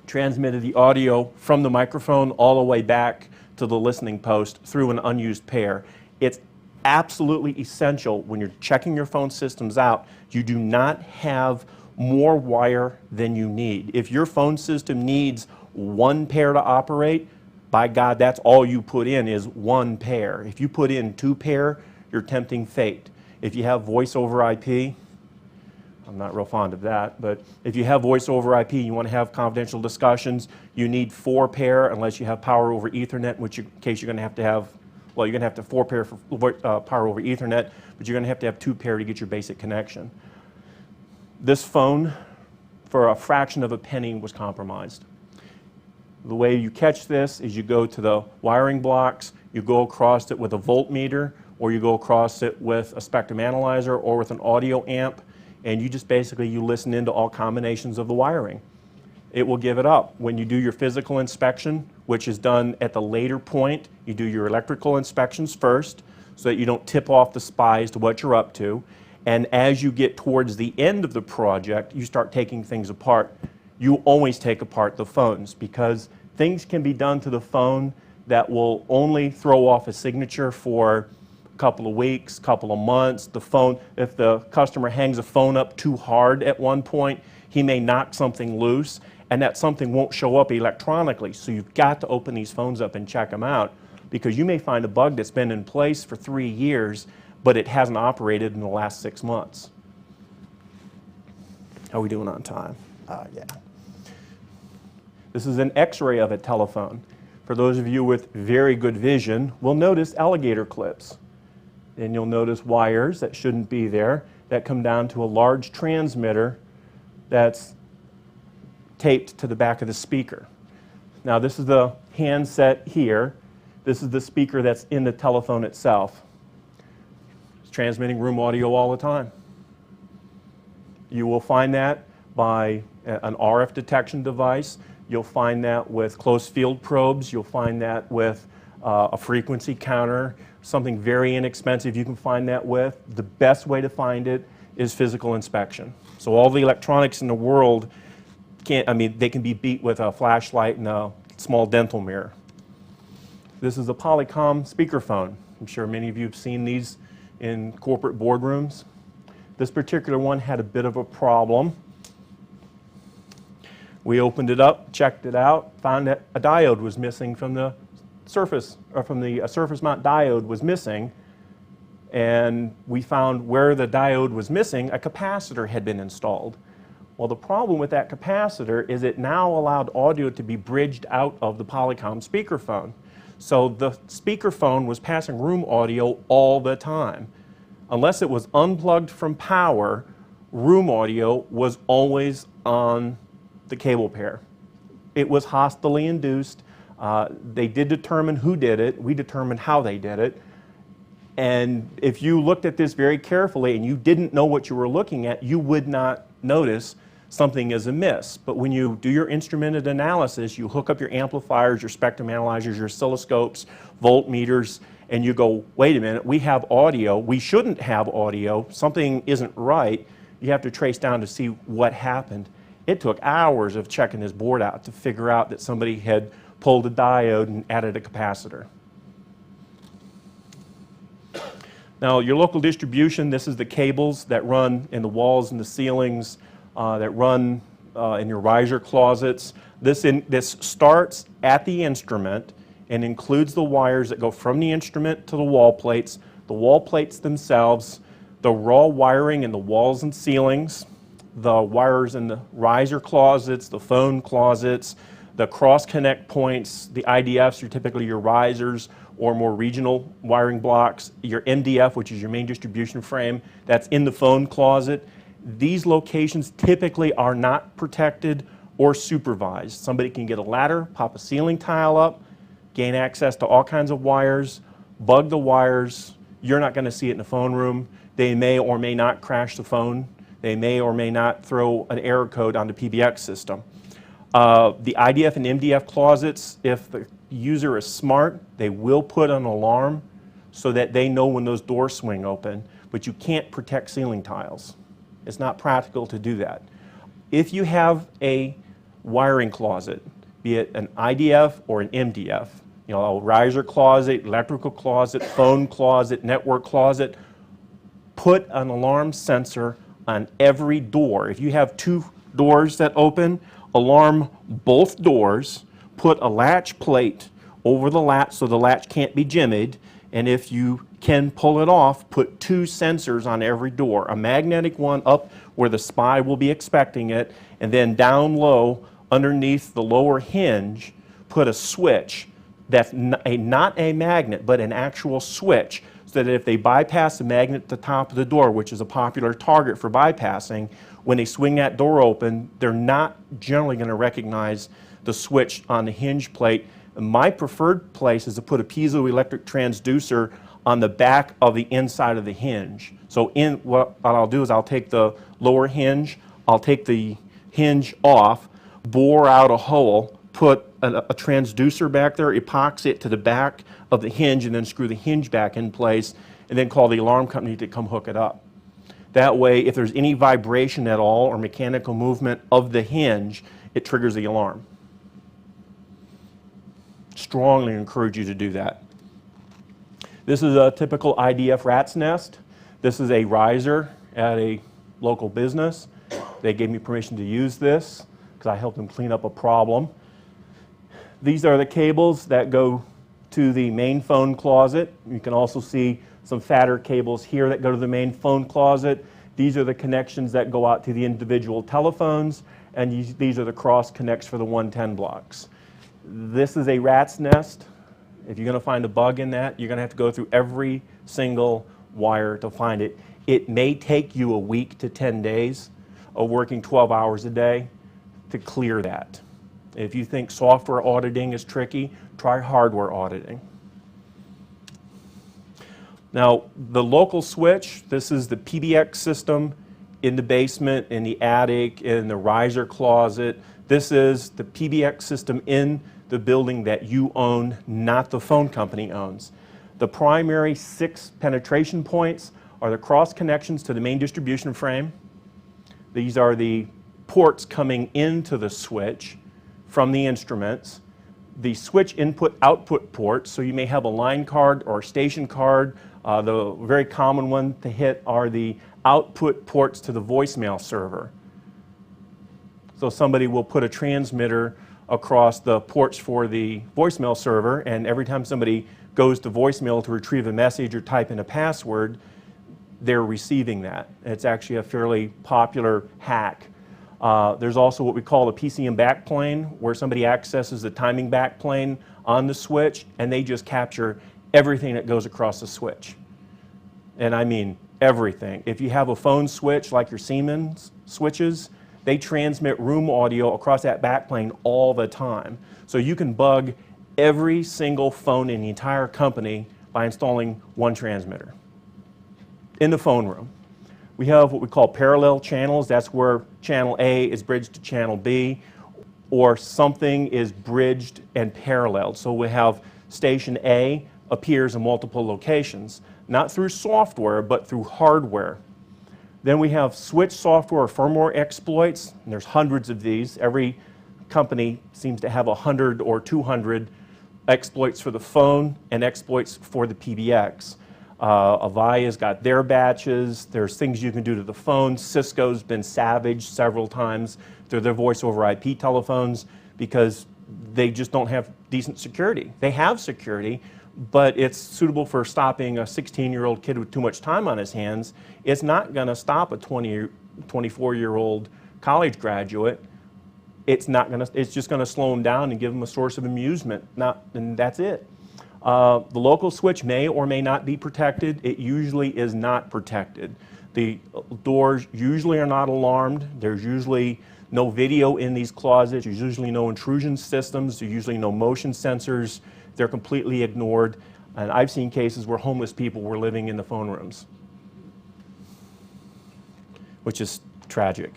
Speaker 1: transmitted the audio from the microphone all the way back to the listening post through an unused pair. It's absolutely essential when you're checking your phone systems out, you do not have more wire than you need. If your phone system needs one pair to operate, by God, that's all you put in is one pair. If you put in 2 pair, you're tempting fate. If you have voice over IP, I'm not real fond of that, but if you have voice over IP, you want to have confidential discussions, you need 4 pair unless you have power over Ethernet, in which case you're going to have, well, you're going to have to 4 pair for power over Ethernet, but you're going to have 2 pair to get your basic connection. This phone, for a fraction of a penny, was compromised. The way you catch this is you go to the wiring blocks, you go across it with a voltmeter, or you go across it with a spectrum analyzer or with an audio amp, and you just basically listen into all combinations of the wiring. It will give it up. When you do your physical inspection, which is done at the later point, you do your electrical inspections first so that you don't tip off the spies to what you're up to. And as you get towards the end of the project, you start taking things apart. You always take apart the phones because things can be done to the phone that will only throw off a signature for a couple of weeks, couple of months. The phone, if the customer hangs a phone up too hard at one point, he may knock something loose, and that something won't show up electronically. So you've got to open these phones up and check them out, because you may find a bug that's been in place for 3 years, but it hasn't operated in the last 6 months. How are we doing on time? Yeah. This is an X-ray of a telephone. For those of you with very good vision, will notice alligator clips. And you'll notice wires that shouldn't be there that come down to a large transmitter that's taped to the back of the speaker. Now this is the handset here. This is the speaker that's in the telephone itself. It's transmitting room audio all the time. You will find that by an RF detection device. You'll find that with close field probes. You'll find that with a frequency counter, something very inexpensive you can find that with. The best way to find it is physical inspection. So all the electronics in the world they can be beat with a flashlight and a small dental mirror. This is a Polycom speakerphone. I'm sure many of you have seen these in corporate boardrooms. This particular one had a bit of a problem. We opened it up, checked it out, found that a diode was missing from the surface, or from the surface mount diode was missing, and we found where the diode was missing, a capacitor had been installed. Well, the problem with that capacitor is it now allowed audio to be bridged out of the Polycom speakerphone. So the speakerphone was passing room audio all the time. Unless it was unplugged from power, room audio was always on the cable pair. It was hostilely induced. They did determine who did it. We determined how they did it. And if you looked at this very carefully and you didn't know what you were looking at, you would not notice something is amiss. But when you do your instrumented analysis, you hook up your amplifiers, your spectrum analyzers, your oscilloscopes, voltmeters, and you go, wait a minute, we have audio. We shouldn't have audio. Something isn't right. You have to trace down to see what happened. It took hours of checking this board out to figure out that somebody had pulled a diode and added a capacitor. Now, your local distribution, this is the cables that run in the walls and the ceilings, that run in your riser closets. This starts at the instrument and includes the wires that go from the instrument to the wall plates themselves, the raw wiring in the walls and ceilings, the wires in the riser closets, the phone closets, the cross-connect points, the IDFs are typically your risers or more regional wiring blocks, your MDF, which is your main distribution frame, that's in the phone closet. These locations typically are not protected or supervised. Somebody can get a ladder, pop a ceiling tile up, gain access to all kinds of wires, bug the wires. You're not going to see it in the phone room. They may or may not crash the phone. They may or may not throw an error code on the PBX system. The IDF and MDF closets, if the user is smart, they will put an alarm so that they know when those doors swing open, but you can't protect ceiling tiles. It's not practical to do that. If you have a wiring closet, be it an IDF or an MDF, a riser closet, electrical closet, phone closet, network closet, put an alarm sensor on every door. If you have 2 doors that open, alarm both doors, put a latch plate over the latch so the latch can't be jimmied. And if you can pull it off, put 2 sensors on every door. A magnetic one up where the spy will be expecting it, and then down low underneath the lower hinge, put a switch that's not a magnet, but an actual switch, so that if they bypass the magnet at the top of the door, which is a popular target for bypassing, when they swing that door open, they're not generally going to recognize the switch on the hinge plate. My preferred place is to put a piezoelectric transducer on the back of the inside of the hinge. So what I'll do is I'll take the lower hinge, I'll take the hinge off, bore out a hole, put a transducer back there, epoxy it to the back of the hinge, and then screw the hinge back in place, and then call the alarm company to come hook it up. That way, if there's any vibration at all or mechanical movement of the hinge, it triggers the alarm. Strongly encourage you to do that. This is a typical IDF rat's nest. This is a riser at a local business. They gave me permission to use this because I helped them clean up a problem. These are the cables that go to the main phone closet. You can also see some fatter cables here that go to the main phone closet. These are the connections that go out to the individual telephones, and these are the cross connects for the 110 blocks. This is a rat's nest. If you're going to find a bug in that, you're going to have to go through every single wire to find it. It may take you a week to 10 days of working 12 hours a day to clear that. If you think software auditing is tricky, try hardware auditing. Now, the local switch, this is the PBX system in the basement, in the attic, in the riser closet. This is the PBX system in the building that you own, not the phone company owns. The primary 6 penetration points are the cross connections to the main distribution frame. These are the ports coming into the switch from the instruments. The switch input-output ports, so you may have a line card or a station card. The very common one to hit are the output ports to the voicemail server. So somebody will put a transmitter across the ports for the voicemail server, and every time somebody goes to voicemail to retrieve a message or type in a password, they're receiving that. It's actually a fairly popular hack. There's also what we call a PCM backplane, where somebody accesses the timing backplane on the switch, and they just capture everything that goes across the switch. And I mean everything. If you have a phone switch like your Siemens switches, they transmit room audio across that backplane all the time. So you can bug every single phone in the entire company by installing one transmitter in the phone room. We have what we call parallel channels. That's where channel A is bridged to channel B, or something is bridged and paralleled. So we have station A appears in multiple locations, not through software, but through hardware. Then we have switch software or firmware exploits, and there's hundreds of these. Every company seems to have 100 or 200 exploits for the phone and exploits for the PBX. Avaya's got their batches. There's things you can do to the phone. Cisco's been savaged several times through their voice over IP telephones because they just don't have decent security. They have security, but it's suitable for stopping a 16-year-old kid with too much time on his hands. It's not going to stop a 24-year-old college graduate. It's just going to slow him down and give him a source of amusement. And that's it. The local switch may or may not be protected. It usually is not protected. The doors usually are not alarmed. There's usually no video in these closets. There's usually no intrusion systems. There's usually no motion sensors. They're completely ignored. And I've seen cases where homeless people were living in the phone rooms, which is tragic.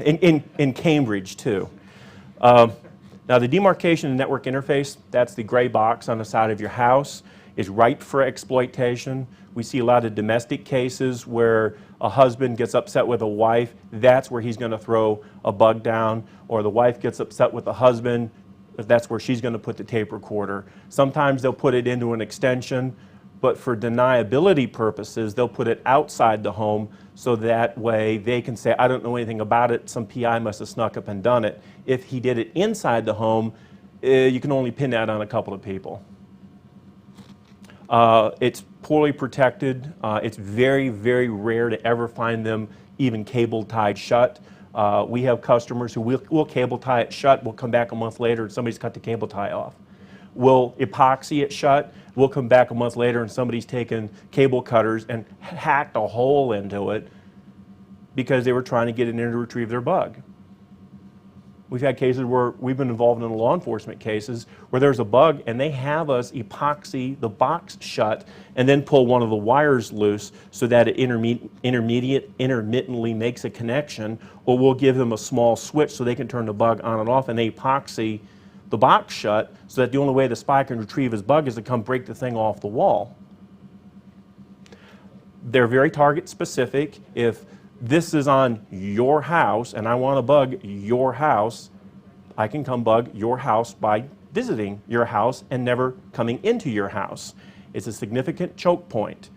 Speaker 1: in Cambridge, too. Now, the demarcation and network interface, that's the gray box on the side of your house, is ripe for exploitation. We see a lot of domestic cases where a husband gets upset with a wife. That's where he's going to throw a bug down. Or the wife gets upset with the husband. That's where she's going to put the tape recorder. Sometimes they'll put it into an extension. but for deniability purposes, they'll put it outside the home so that way they can say, I don't know anything about it, some PI must have snuck up and done it. If he did it inside the home, you can only pin that on a couple of people. It's poorly protected. It's very, very rare to ever find them even cable tied shut. We have customers who will cable tie it shut. We'll come back a month later and somebody's cut the cable tie off. We'll epoxy it shut. We'll come back a month later and somebody's taken cable cutters and hacked a hole into it because they were trying to get in there to retrieve their bug. We've had cases where we've been involved in law enforcement cases where there's a bug and they have us epoxy the box shut and then pull one of the wires loose so that it intermittently makes a connection, or we'll give them a small switch so they can turn the bug on and off, and they epoxy the box shut so that the only way the spy can retrieve his bug is to come break the thing off the wall. They're very target specific. If this is on your house and I want to bug your house, I can come bug your house by visiting your house and never coming into your house. It's a significant choke point.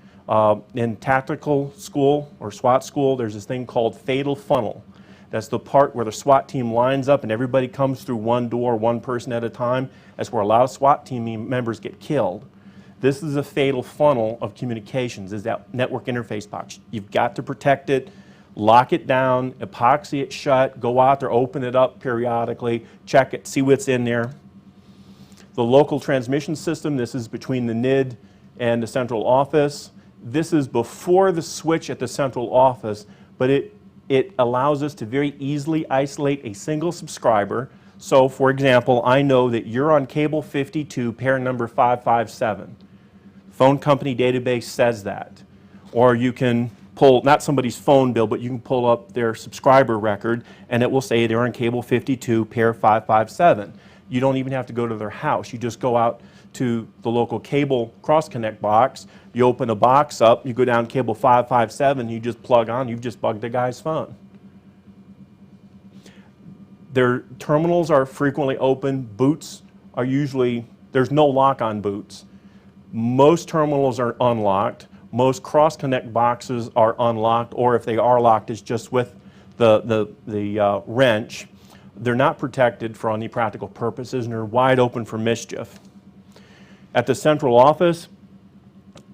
Speaker 1: In tactical school or SWAT school, there's this thing called fatal funnel. That's the part where the SWAT team lines up and everybody comes through one door, one person at a time. That's where a lot of SWAT team members get killed. This is a fatal funnel of communications, is that network interface box. You've got to protect it, lock it down, epoxy it shut, go out there, open it up periodically, check it, see what's in there. The local transmission system, this is between the NID and the central office. This is before the switch at the central office, but it allows us to very easily isolate a single subscriber. So for example, I know that you're on cable 52, pair number 557. Phone company database says that. Or you can pull, not somebody's phone bill, but you can pull up their subscriber record and it will say they're on cable 52, pair 557. You don't even have to go to their house. You just go out to the local cable cross-connect box, you open a box up, you go down cable 557, you just plug on, you've just bugged a guy's phone. Their terminals are frequently open. Boots are usually, there's no lock on boots. Most terminals are unlocked. Most cross-connect boxes are unlocked, or if they are locked, it's just with the wrench. They're not protected for any practical purposes, and they're wide open for mischief. At the central office,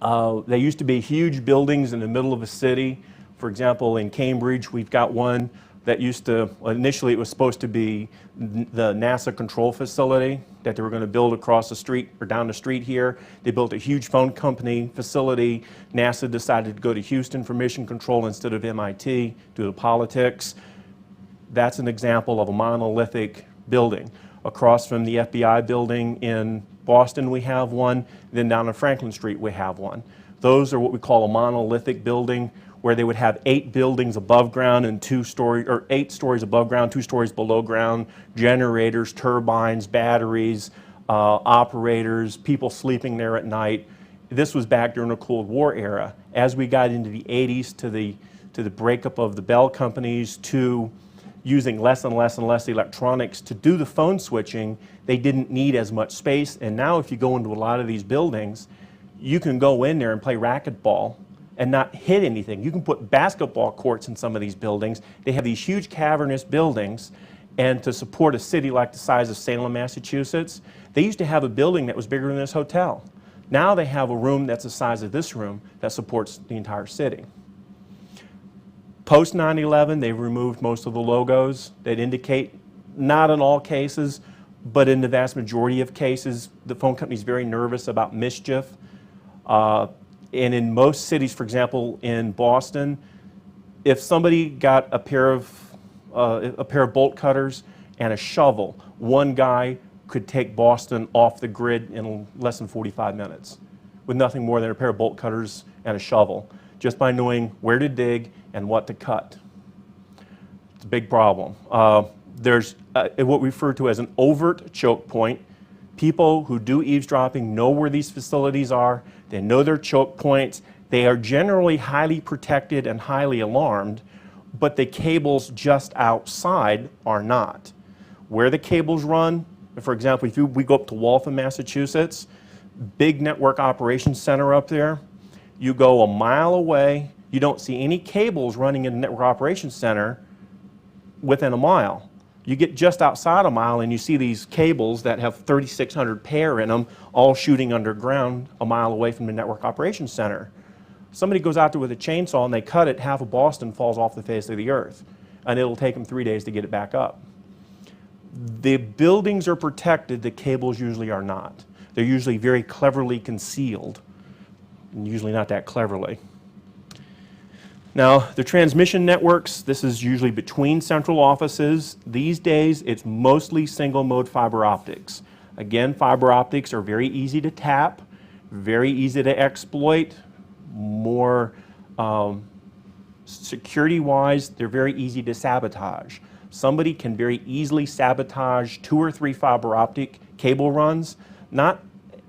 Speaker 1: they used to be huge buildings in the middle of a city. For example, in Cambridge, we've got one that used to, initially it was supposed to be the NASA control facility that they were going to build across the street or down the street here. They built a huge phone company facility. NASA decided to go to Houston for mission control instead of MIT due to politics. That's an example of a monolithic building. Across from the FBI building in Boston we have one, then down on Franklin Street we have one. Those are what we call a monolithic building, where they would have 8 buildings above ground and 8 stories above ground, 2 stories below ground, generators, turbines, batteries, operators, people sleeping there at night. This was back during the Cold War era. As we got into the 80s to the breakup of the Bell companies, to using less and less and less electronics to do the phone switching, they didn't need as much space. And now if you go into a lot of these buildings, you can go in there and play racquetball and not hit anything. You can put basketball courts in some of these buildings. They have these huge cavernous buildings, and to support a city like the size of Salem, Massachusetts, they used to have a building that was bigger than this hotel. Now they have a room that's the size of this room that supports the entire city. Post 9/11, they've removed most of the logos that indicate, not in all cases, but in the vast majority of cases, the phone company is very nervous about mischief. And in most cities, for example, in Boston, if somebody got a pair of bolt cutters and a shovel, one guy could take Boston off the grid in less than 45 minutes with nothing more than a pair of bolt cutters and a shovel, just by knowing where to dig and what to cut. It's a big problem. There's what we refer to as an overt choke point. People who do eavesdropping know where these facilities are. They know their choke points. They are generally highly protected and highly alarmed, but the cables just outside are not. Where the cables run, for example, if we go up to Waltham, Massachusetts, big network operations center up there. You go a mile away, you don't see any cables running in the network operations center within a mile. You get just outside a mile and you see these cables that have 3,600 pair in them, all shooting underground a mile away from the network operations center. Somebody goes out there with a chainsaw and they cut it, half of Boston falls off the face of the earth. And it'll take them 3 days to get it back up. The buildings are protected, the cables usually are not. They're usually very cleverly concealed, and usually not that cleverly. Now, the transmission networks, this is usually between central offices. These days, it's mostly single-mode fiber optics. Again, fiber optics are very easy to tap, very easy to exploit, more security-wise, they're very easy to sabotage. Somebody can very easily sabotage 2 or 3 fiber optic cable runs, not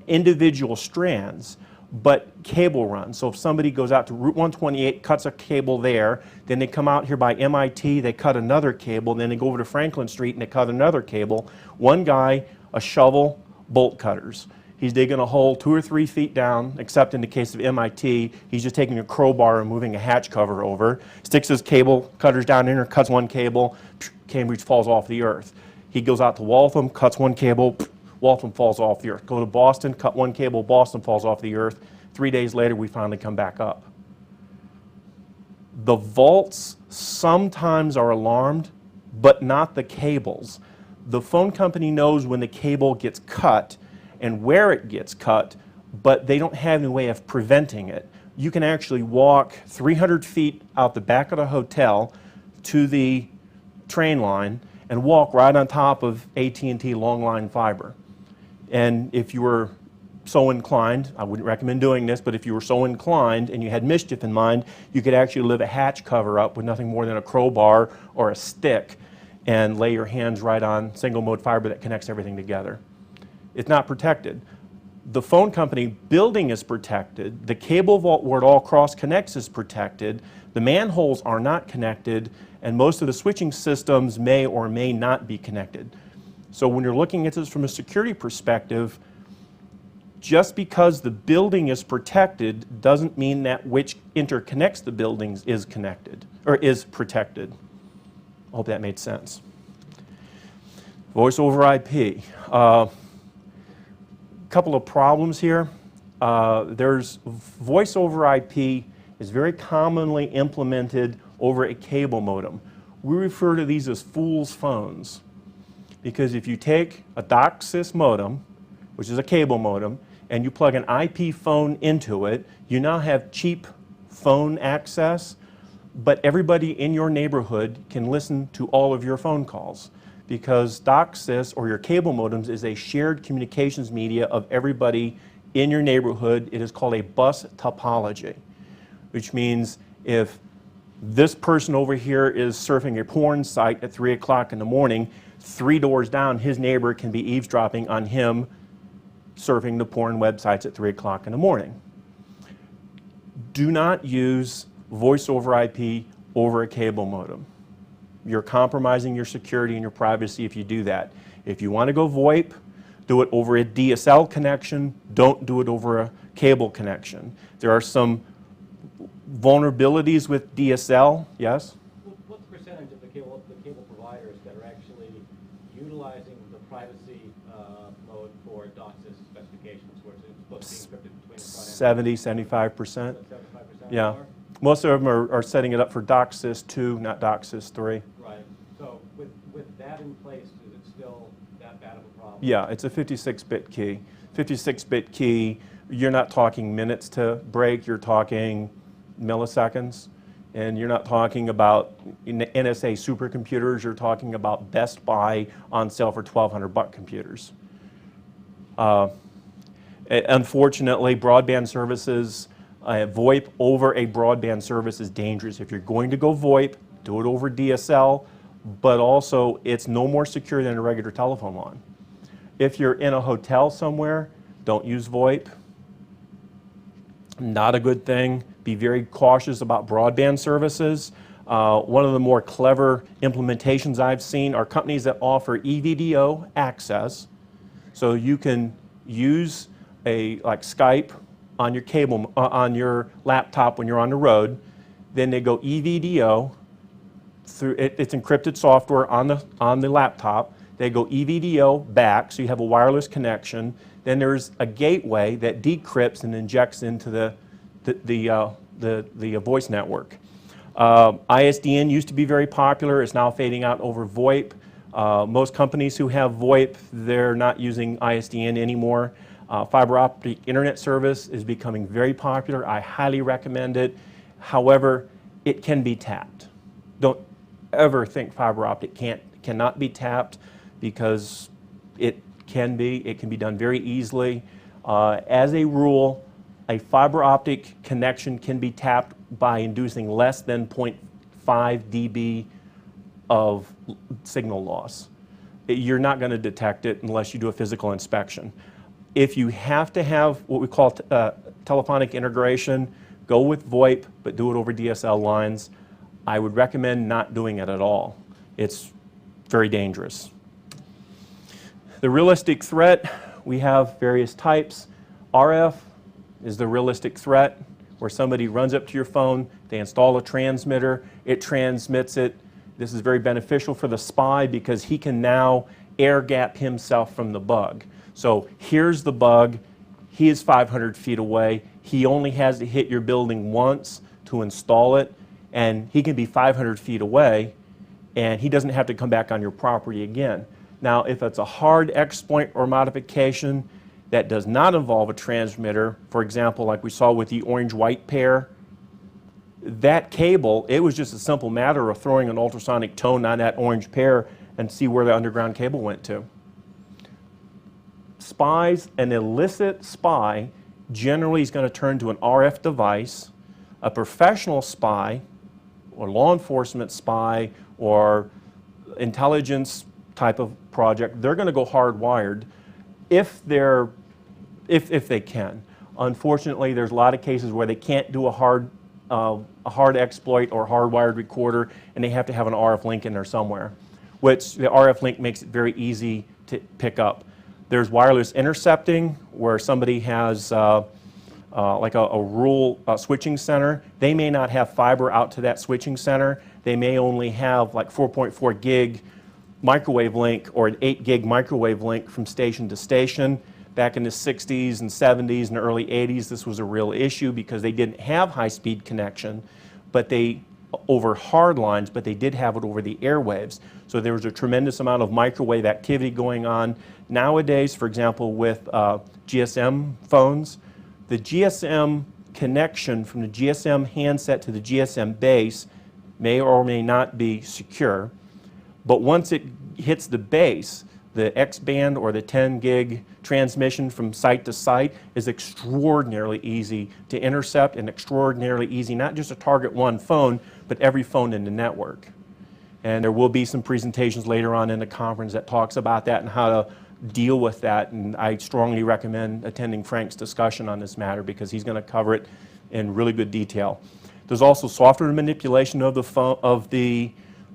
Speaker 1: individual strands, but cable runs. So if somebody goes out to Route 128, cuts a cable there, then they come out here by MIT, they cut another cable, then they go over to Franklin Street and they cut another cable. One guy, a shovel, bolt cutters. He's digging a hole 2 or 3 feet down, except in the case of MIT, he's just taking a crowbar and moving a hatch cover over, sticks his cable cutters down in there, cuts one cable, Cambridge falls off the earth. He goes out to Waltham, cuts one cable, Waltham falls off the earth. Go to Boston, cut one cable, Boston falls off the earth. 3 days later, we finally come back up. The vaults sometimes are alarmed, but not the cables. The phone company knows when the cable gets cut and where it gets cut, but they don't have any way of preventing it. You can actually walk 300 feet out the back of the hotel to the train line and walk right on top of AT&T long line fiber. And if you were so inclined, I wouldn't recommend doing this, but if you were so inclined and you had mischief in mind, you could actually lift a hatch cover up with nothing more than a crowbar or a stick and lay your hands right on single mode fiber that connects everything together. It's not protected. The phone company building is protected. The cable vault where it all cross connects is protected. The manholes are not connected, and most of the switching systems may or may not be connected. So when you're looking at this from a security perspective, just because the building is protected doesn't mean that which interconnects the buildings is connected or is protected. I hope that made sense. Voice over IP. Couple of problems here. There's voice over IP is very commonly implemented over a cable modem. We refer to these as fool's phones because if you take a DOCSIS modem, which is a cable modem, and you plug an IP phone into it, you now have cheap phone access, but everybody in your neighborhood can listen to all of your phone calls, because DOCSIS or your cable modems is a shared communications media of everybody in your neighborhood. It is called a bus topology, which means if this person over here is surfing a porn site at 3 o'clock in the morning, 3 doors down, his neighbor can be eavesdropping on him surfing the porn websites at 3 o'clock in the morning. Do not use voice over IP over a cable modem. You're compromising your security and your privacy if you do that. If you want to go VoIP, do it over a DSL connection. Don't do it over a cable connection. There are some vulnerabilities with DSL. Yes?
Speaker 4: What's the percentage of the cable providers that are actually utilizing the privacy mode for DOCSIS specifications, where it's supposed to be encrypted between the front end?
Speaker 1: 70, 75%.
Speaker 4: 75%?
Speaker 1: Yeah.
Speaker 4: More?
Speaker 1: Most of them are setting it up for DOCSIS 2, not DOCSIS 3.
Speaker 4: Right. So with that in place, is it still that bad of a problem?
Speaker 1: Yeah, it's a 56-bit key. 56-bit key, you're not talking minutes to break, you're talking milliseconds. And you're not talking about NSA supercomputers, you're talking about Best Buy on sale for $1,200 computers. Unfortunately, broadband services, VoIP over a broadband service is dangerous. If you're going to go VoIP, do it over DSL, but also it's no more secure than a regular telephone line. If you're in a hotel somewhere, don't use VoIP. Not a good thing. Be very cautious about broadband services. One of the more clever implementations I've seen are companies that offer EVDO access. So you can use like Skype on your cable, on your laptop when you're on the road. Then they go EVDO through it's encrypted software on the laptop. They go EVDO back, so you have a wireless connection. Then there's a gateway that decrypts and injects into the voice network. ISDN used to be very popular. It's now fading out over VoIP. Most companies who have VoIP, they're not using ISDN anymore. Fiber optic internet service is becoming very popular. I highly recommend it. However, it can be tapped. Don't ever think fiber optic cannot be tapped, because it can be done very easily. As a rule, a fiber optic connection can be tapped by inducing less than 0.5 dB of signal loss. You're not going to detect it unless you do a physical inspection. If you have to have what we call telephonic integration, go with VoIP, but do it over DSL lines. I would recommend not doing it at all. It's very dangerous. The realistic threat, we have various types. RF is the realistic threat, where somebody runs up to your phone, they install a transmitter, it transmits it. This is very beneficial for the spy because he can now air gap himself from the bug. So here's the bug, he is 500 feet away, he only has to hit your building once to install it, and he can be 500 feet away, and he doesn't have to come back on your property again. Now, if it's a hard exploit or modification that does not involve a transmitter, for example, like we saw with the orange-white pair, that cable, it was just a simple matter of throwing an ultrasonic tone on that orange pair and see where the underground cable went to. Spies, an illicit spy generally is going to turn to an RF device. A professional spy or law enforcement spy or intelligence type of project, they're going to go hardwired if they can. Unfortunately, there's a lot of cases where they can't do a hard exploit or hardwired recorder, and they have to have an RF link in there somewhere, which the RF link makes it very easy to pick up. There's wireless intercepting, where somebody has like a rural switching center. They may not have fiber out to that switching center. They may only have like 4.4 gig microwave link or an 8 gig microwave link from station to station. Back in the 60s and 70s and early 80s, this was a real issue because they didn't have high-speed connection, but over hard lines, but they did have it over the airwaves. So there was a tremendous amount of microwave activity going on. Nowadays, for example, with GSM phones, the GSM connection from the GSM handset to the GSM base may or may not be secure, but once it hits the base, the X-band or the 10 gig transmission from site to site is extraordinarily easy to intercept and extraordinarily easy, not just to target one phone, but every phone in the network. And there will be some presentations later on in the conference that talks about that and how to deal with that, and I strongly recommend attending Frank's discussion on this matter because he's going to cover it in really good detail. There's also software manipulation of the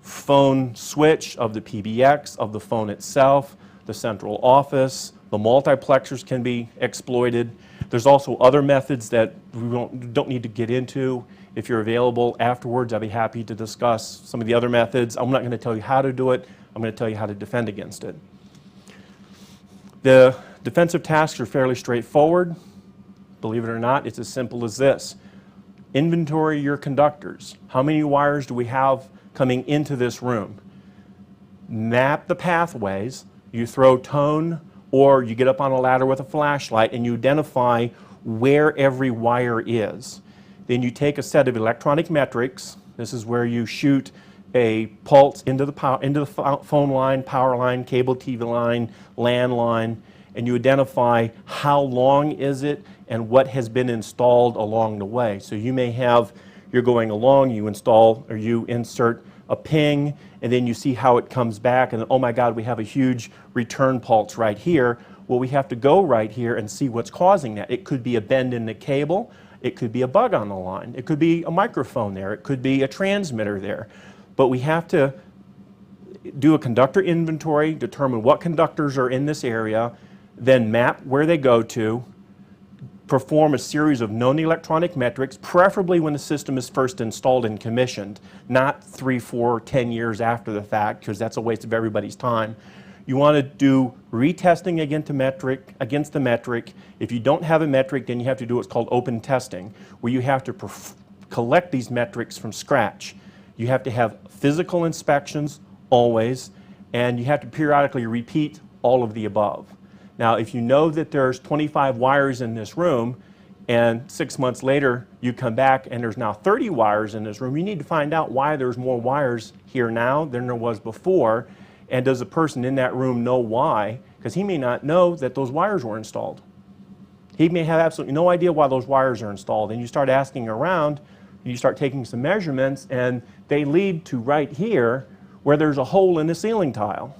Speaker 1: phone switch, of the PBX, of the phone itself, the central office, the multiplexers can be exploited. There's also other methods that we don't need to get into. If you're available afterwards, I'd be happy to discuss some of the other methods. I'm not going to tell you how to do it. I'm going to tell you how to defend against it. The defensive tasks are fairly straightforward. Believe it or not, it's as simple as this. Inventory your conductors. How many wires do we have coming into this room? Map the pathways. You throw tone, or you get up on a ladder with a flashlight and you identify where every wire is. Then you take a set of electronic metrics. This is where you shoot a pulse into the phone line, power line, cable TV line, LAN line, and you identify how long is it and what has been installed along the way. So you may have, you're going along, you install or you insert a ping, and then you see how it comes back, and oh my God, we have a huge return pulse right here. Well, we have to go right here and see what's causing that. It could be a bend in the cable, it could be a bug on the line, it could be a microphone there, it could be a transmitter there. But we have to do a conductor inventory, determine what conductors are in this area, then map where they go to, perform a series of known electronic metrics, preferably when the system is first installed and commissioned, not 3, 4, 10 years after the fact, because that's a waste of everybody's time. You want to do retesting against the metric. If you don't have a metric, then you have to do what's called open testing, where you have to collect these metrics from scratch. You have to have physical inspections always, and you have to periodically repeat all of the above. Now, if you know that there's 25 wires in this room, and 6 months later you come back and there's now 30 wires in this room, you need to find out why there's more wires here now than there was before, and does the person in that room know why? Because he may not know that those wires were installed. He may have absolutely no idea why those wires are installed, and you start asking around, you start taking some measurements, and they lead to right here where there's a hole in the ceiling tile.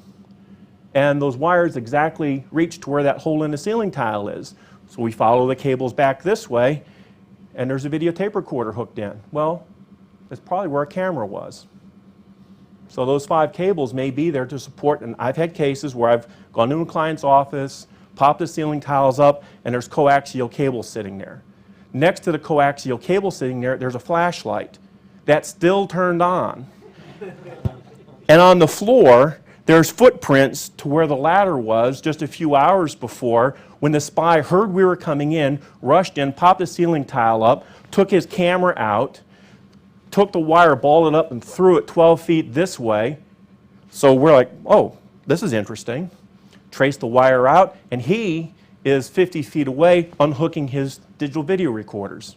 Speaker 1: And those wires exactly reach to where that hole in the ceiling tile is. So we follow the cables back this way, and there's a videotape recorder hooked in. Well, that's probably where a camera was. So those 5 cables may be there to support, and I've had cases where I've gone into a client's office, popped the ceiling tiles up, and there's coaxial cables sitting there. Next to the coaxial cable sitting there, there's a flashlight that's still turned on. And on the floor, there's footprints to where the ladder was just a few hours before, when the spy heard we were coming in, rushed in, popped the ceiling tile up, took his camera out, took the wire, balled it up, and threw it 12 feet this way. So we're like, oh, this is interesting. Traced the wire out, and he is 50 feet away unhooking his digital video recorders.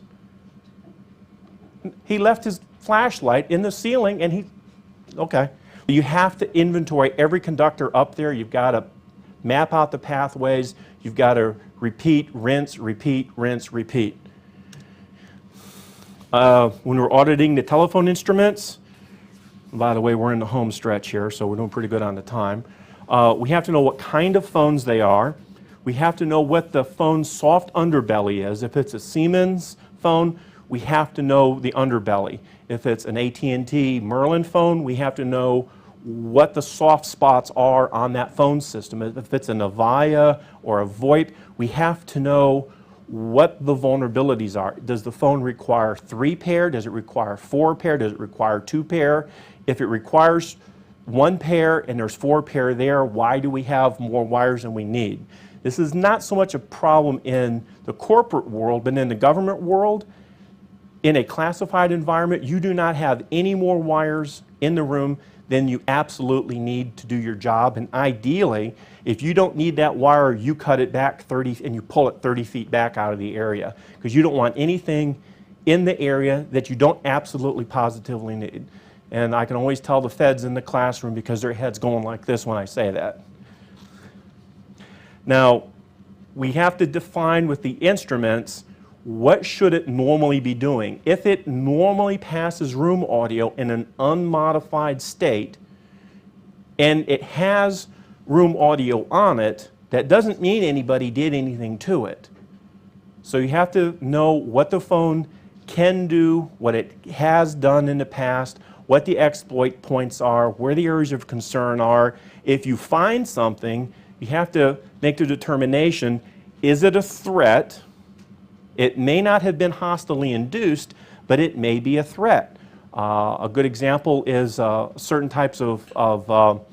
Speaker 1: He left his flashlight in the ceiling, and okay. You have to inventory every conductor up there. You've got to map out the pathways. You've got to repeat, rinse, repeat, rinse, repeat. When we're auditing the telephone instruments, by the way, we're in the home stretch here, so we're doing pretty good on the time. We have to know what kind of phones they are. We have to know what the phone's soft underbelly is. If it's a Siemens phone, we have to know the underbelly. If it's an AT&T Merlin phone, we have to know what the soft spots are on that phone system. If it's an Avaya or a VoIP, we have to know what the vulnerabilities are. Does the phone require 3-pair? Does it require 4-pair? Does it require 2-pair? If it requires 1 pair and there's 4 pair there, why do we have more wires than we need? This is not so much a problem in the corporate world, but in the government world, in a classified environment, you do not have any more wires in the room than you absolutely need to do your job. And ideally, if you don't need that wire, you cut it back 30 and you pull it 30 feet back out of the area, because you don't want anything in the area that you don't absolutely positively need. And I can always tell the feds in the classroom because their head's going like this when I say that. Now, we have to define with the instruments, what should it normally be doing? If it normally passes room audio in an unmodified state, and it has room audio on it, that doesn't mean anybody did anything to it. So you have to know what the phone can do, what it has done in the past, what the exploit points are, where the areas of concern are. If you find something, you have to make the determination, is it a threat? It may not have been hostilely induced, but it may be a threat. A good example is certain types of not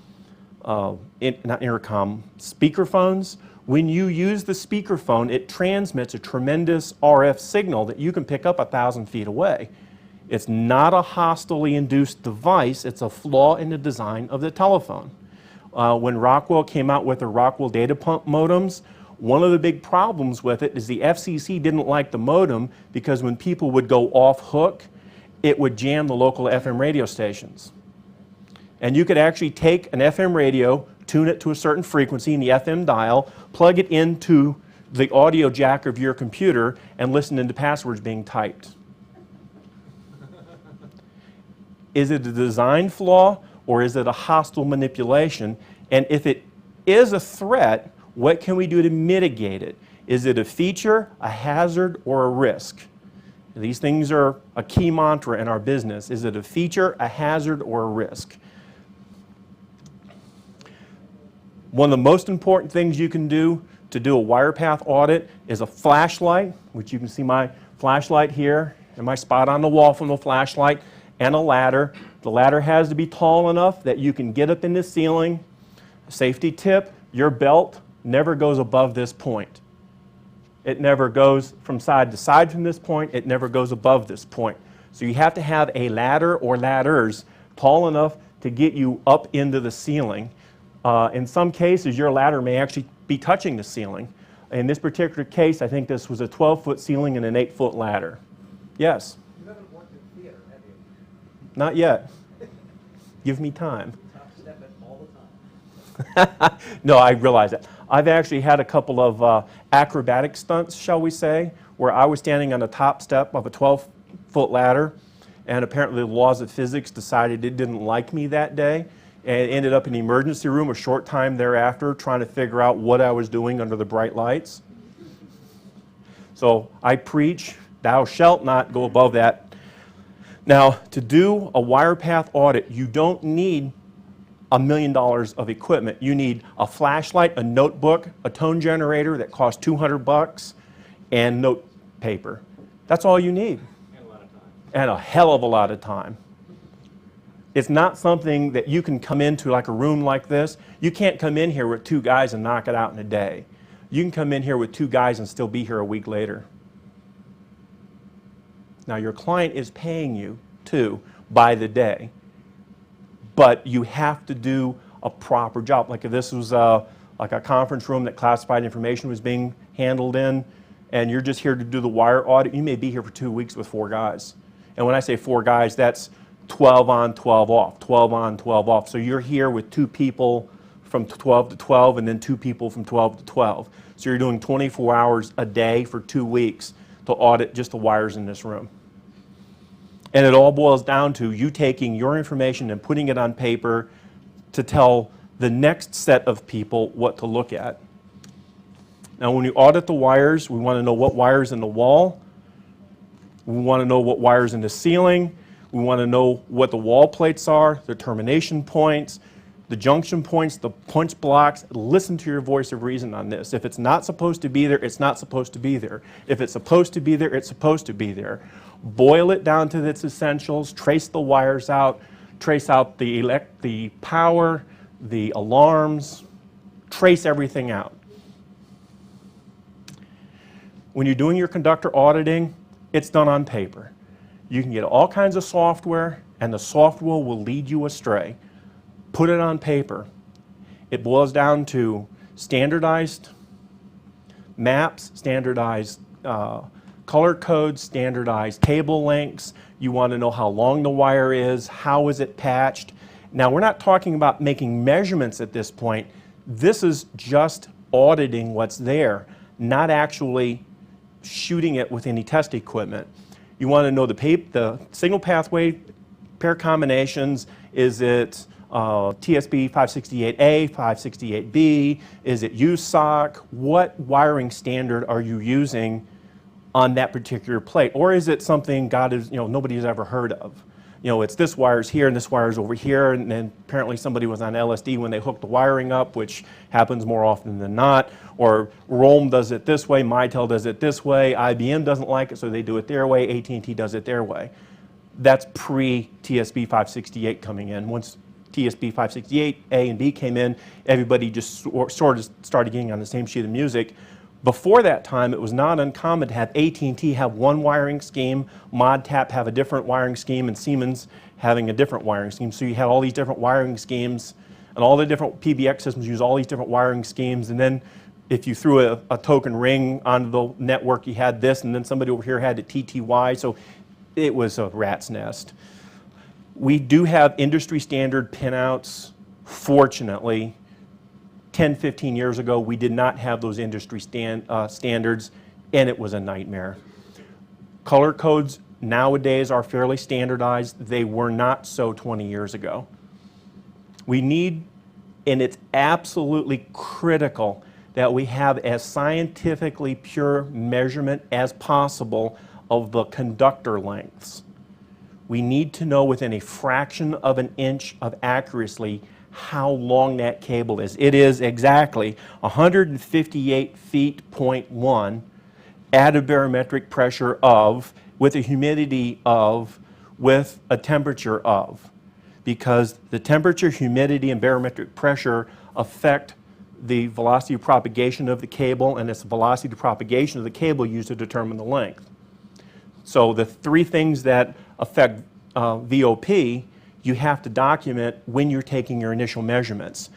Speaker 1: intercom, speakerphones. When you use the speakerphone, it transmits a tremendous RF signal that you can pick up 1,000 feet away. It's not a hostilely induced device, it's a flaw in the design of the telephone. When Rockwell came out with the Rockwell data pump modems, one of the big problems with it is the FCC didn't like the modem because when people would go off hook, it would jam the local FM radio stations. And you could actually take an FM radio, tune it to a certain frequency in the FM dial, plug it into the audio jack of your computer, and listen into passwords being typed. Is it a design flaw or is it a hostile manipulation? And if it is a threat, what can we do to mitigate it? Is it a feature, a hazard, or a risk? These things are a key mantra in our business. Is it a feature, a hazard, or a risk? One of the most important things you can do to do a wire path audit is a flashlight, which you can see my flashlight here and my spot on the wall from the flashlight, and a ladder. The ladder has to be tall enough that you can get up in the ceiling. Safety tip, your belt never goes above this point. It never goes from side to side from this point. It never goes above this point. So you have to have a ladder or ladders tall enough to get you up into the ceiling. In some cases, your ladder may actually be touching the ceiling. In this particular case, I think this was a 12-foot ceiling and an 8-foot ladder. Yes?
Speaker 5: You haven't worked in theater, have you?
Speaker 1: Not yet. Give me time.
Speaker 5: Top step it all the time.
Speaker 1: No, I realize that. I've actually had a couple of acrobatic stunts, shall we say, where I was standing on the top step of a 12-foot ladder, and apparently the laws of physics decided it didn't like me that day, and ended up in the emergency room a short time thereafter trying to figure out what I was doing under the bright lights. So I preach, thou shalt not go above that. Now, to do a wire path audit, you don't need $1 million of equipment. You need a flashlight, a notebook, a tone generator that costs $200, and note paper. That's all you need.
Speaker 4: And a lot of time.
Speaker 1: And a hell of a lot of time. It's not something that you can come into like a room like this. You can't come in here with 2 guys and knock it out in a day. You can come in here with 2 guys and still be here a week later. Now, your client is paying you, too, by the day. But you have to do a proper job. Like if this was like a conference room that classified information was being handled in, and you're just here to do the wire audit, you may be here for 2 weeks with 4 guys. And when I say 4 guys, that's 12 on, 12 off, 12 on, 12 off. So you're here with 2 people from 12 to 12 and then 2 people from 12 to 12. So you're doing 24 hours a day for 2 weeks to audit just the wires in this room. And it all boils down to you taking your information and putting it on paper to tell the next set of people what to look at. Now, when you audit the wires, we want to know what wires in the wall. We want to know what wires in the ceiling. We want to know what the wall plates are, the termination points, the junction points, the punch blocks. Listen to your voice of reason on this. If it's not supposed to be there, it's not supposed to be there. If it's supposed to be there, it's supposed to be there. Boil it down to its essentials, trace the wires out, trace out the power, the alarms, trace everything out. When you're doing your conductor auditing, it's done on paper. You can get all kinds of software, and the software will lead you astray. Put it on paper. It boils down to standardized maps, standardized color codes, standardized cable lengths. You want to know how long the wire is, how is it patched. Now, we're not talking about making measurements at this point. This is just auditing what's there, not actually shooting it with any test equipment. You want to know the signal pathway pair combinations. Is it TSB 568A, 568B? Is it USOC? What wiring standard are you using on that particular plate? Or is it something nobody has ever heard of? It's this wire's here and this wire's over here, and then apparently somebody was on LSD when they hooked the wiring up, which happens more often than not. Or Roam does it this way, Mitel does it this way, IBM doesn't like it, so they do it their way, AT&T does it their way. That's pre-TSB 568 coming in. Once TSB 568 A and B came in, everybody just sort of started getting on the same sheet of music. Before that time, it was not uncommon to have AT&T have one wiring scheme, ModTap have a different wiring scheme, and Siemens having a different wiring scheme. So you had all these different wiring schemes, and all the different PBX systems use all these different wiring schemes. And then if you threw a token ring onto the network, you had this, and then somebody over here had a TTY. So it was a rat's nest. We do have industry standard pinouts, fortunately. 10, 15 years ago, we did not have those industry standards, and it was a nightmare. Color codes nowadays are fairly standardized. They were not so 20 years ago. We need, and it's absolutely critical, that we have as scientifically pure measurement as possible of the conductor lengths. We need to know within a fraction of an inch of accuracy how long that cable is. It is exactly 158 feet, .1 at a barometric pressure of, with a humidity of, with a temperature of. Because the temperature, humidity, and barometric pressure affect the velocity of propagation of the cable, and it's the velocity of propagation of the cable used to determine the length. So the three things that affect VOP, you have to document when you're taking your initial measurements.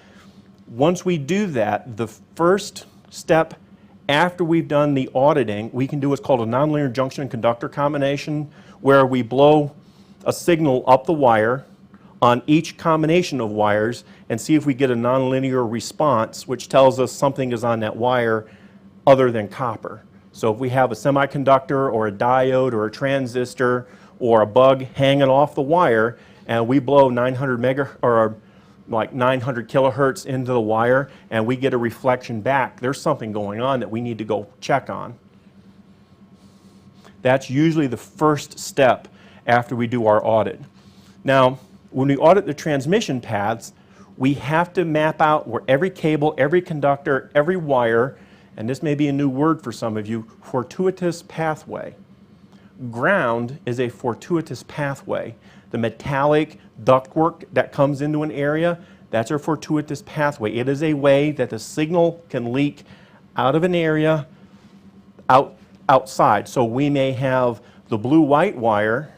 Speaker 1: Once we do that, the first step after we've done the auditing, we can do what's called a nonlinear junction and conductor combination, where we blow a signal up the wire on each combination of wires and see if we get a nonlinear response, which tells us something is on that wire other than copper. So if we have a semiconductor or a diode or a transistor or a bug hanging off the wire, and we blow 900 kilohertz into the wire, and we get a reflection back, there's something going on that we need to go check on. That's usually the first step after we do our audit. Now, when we audit the transmission paths, we have to map out where every cable, every conductor, every wire, and this may be a new word for some of you, fortuitous pathway. Ground is a fortuitous pathway. The metallic ductwork that comes into an area, that's a fortuitous pathway. It is a way that the signal can leak out of an area outside. So we may have the blue-white wire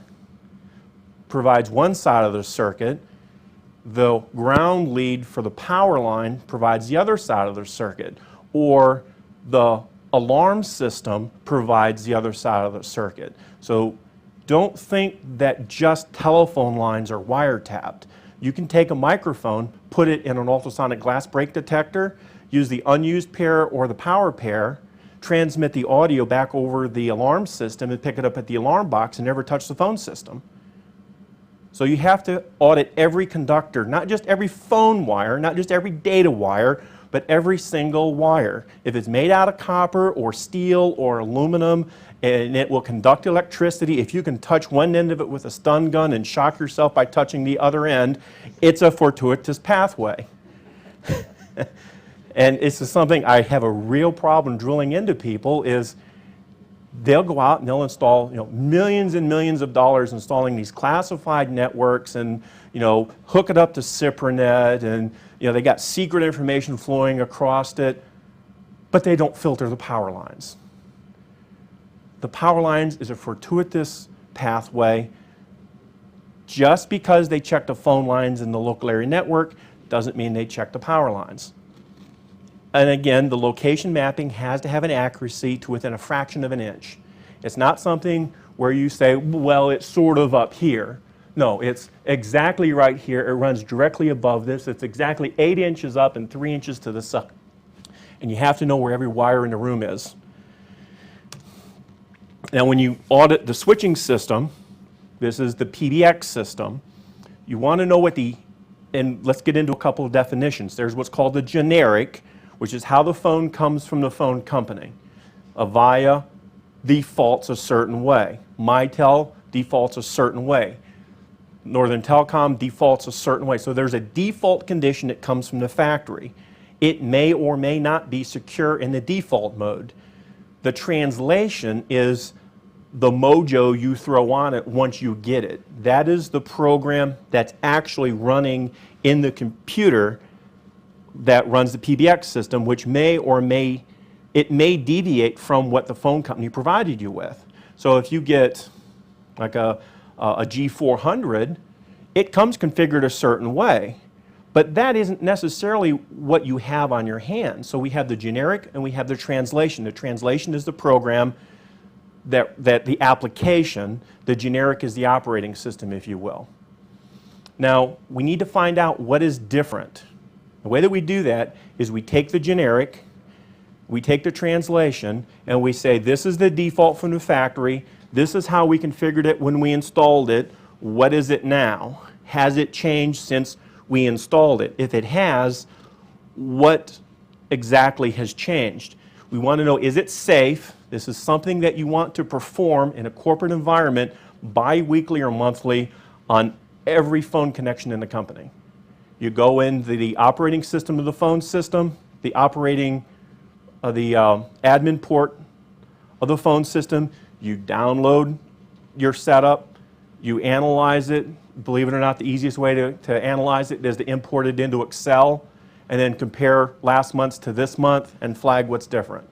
Speaker 1: provides one side of the circuit, the ground lead for the power line provides the other side of the circuit, or the alarm system provides the other side of the circuit. So don't think that just telephone lines are wiretapped. You can take a microphone, put it in an ultrasonic glass break detector, use the unused pair or the power pair, transmit the audio back over the alarm system and pick it up at the alarm box and never touch the phone system. So you have to audit every conductor, not just every phone wire, not just every data wire, but every single wire. If it's made out of copper or steel or aluminum and it will conduct electricity, if you can touch one end of it with a stun gun and shock yourself by touching the other end, it's a fortuitous pathway. And it's just something I have a real problem drilling into people is they'll go out and they'll install, millions and millions of dollars installing these classified networks and, hook it up to CiproNet and, they got secret information flowing across it, but they don't filter the power lines. The power lines is a fortuitous pathway. Just because they check the phone lines in the local area network doesn't mean they check the power lines. And again, the location mapping has to have an accuracy to within a fraction of an inch. It's not something where you say, well, it's sort of up here. No, it's exactly right here. It runs directly above this. It's exactly 8 inches up and 3 inches to the side. And you have to know where every wire in the room is. Now, when you audit the switching system, this is the PBX system, you want to know what and let's get into a couple of definitions. There's what's called the generic, which is how the phone comes from the phone company. Avaya defaults a certain way. Mitel defaults a certain way. Northern Telecom defaults a certain way. So there's a default condition that comes from the factory. It may or may not be secure in the default mode. The translation is the mojo you throw on it once you get it. That is the program that's actually running in the computer that runs the PBX system, which may deviate from what the phone company provided you with. So if you get like a G400, it comes configured a certain way, but that isn't necessarily what you have on your hand. So we have the generic and we have the translation. The translation is the program that the application, the generic is the operating system, if you will. Now, we need to find out what is different. The way that we do that is we take the generic, we take the translation, and we say this is the default from the factory, this is how we configured it when we installed it, what is it now? Has it changed since we installed it? If it has, what exactly has changed? We want to know, is it safe? This is something that you want to perform in a corporate environment bi-weekly or monthly on every phone connection in the company. You go into the operating system of the phone system, the admin port of the phone system, you download your setup, you analyze it. Believe it or not, the easiest way to analyze it is to import it into Excel and then compare last month's to this month and flag what's different.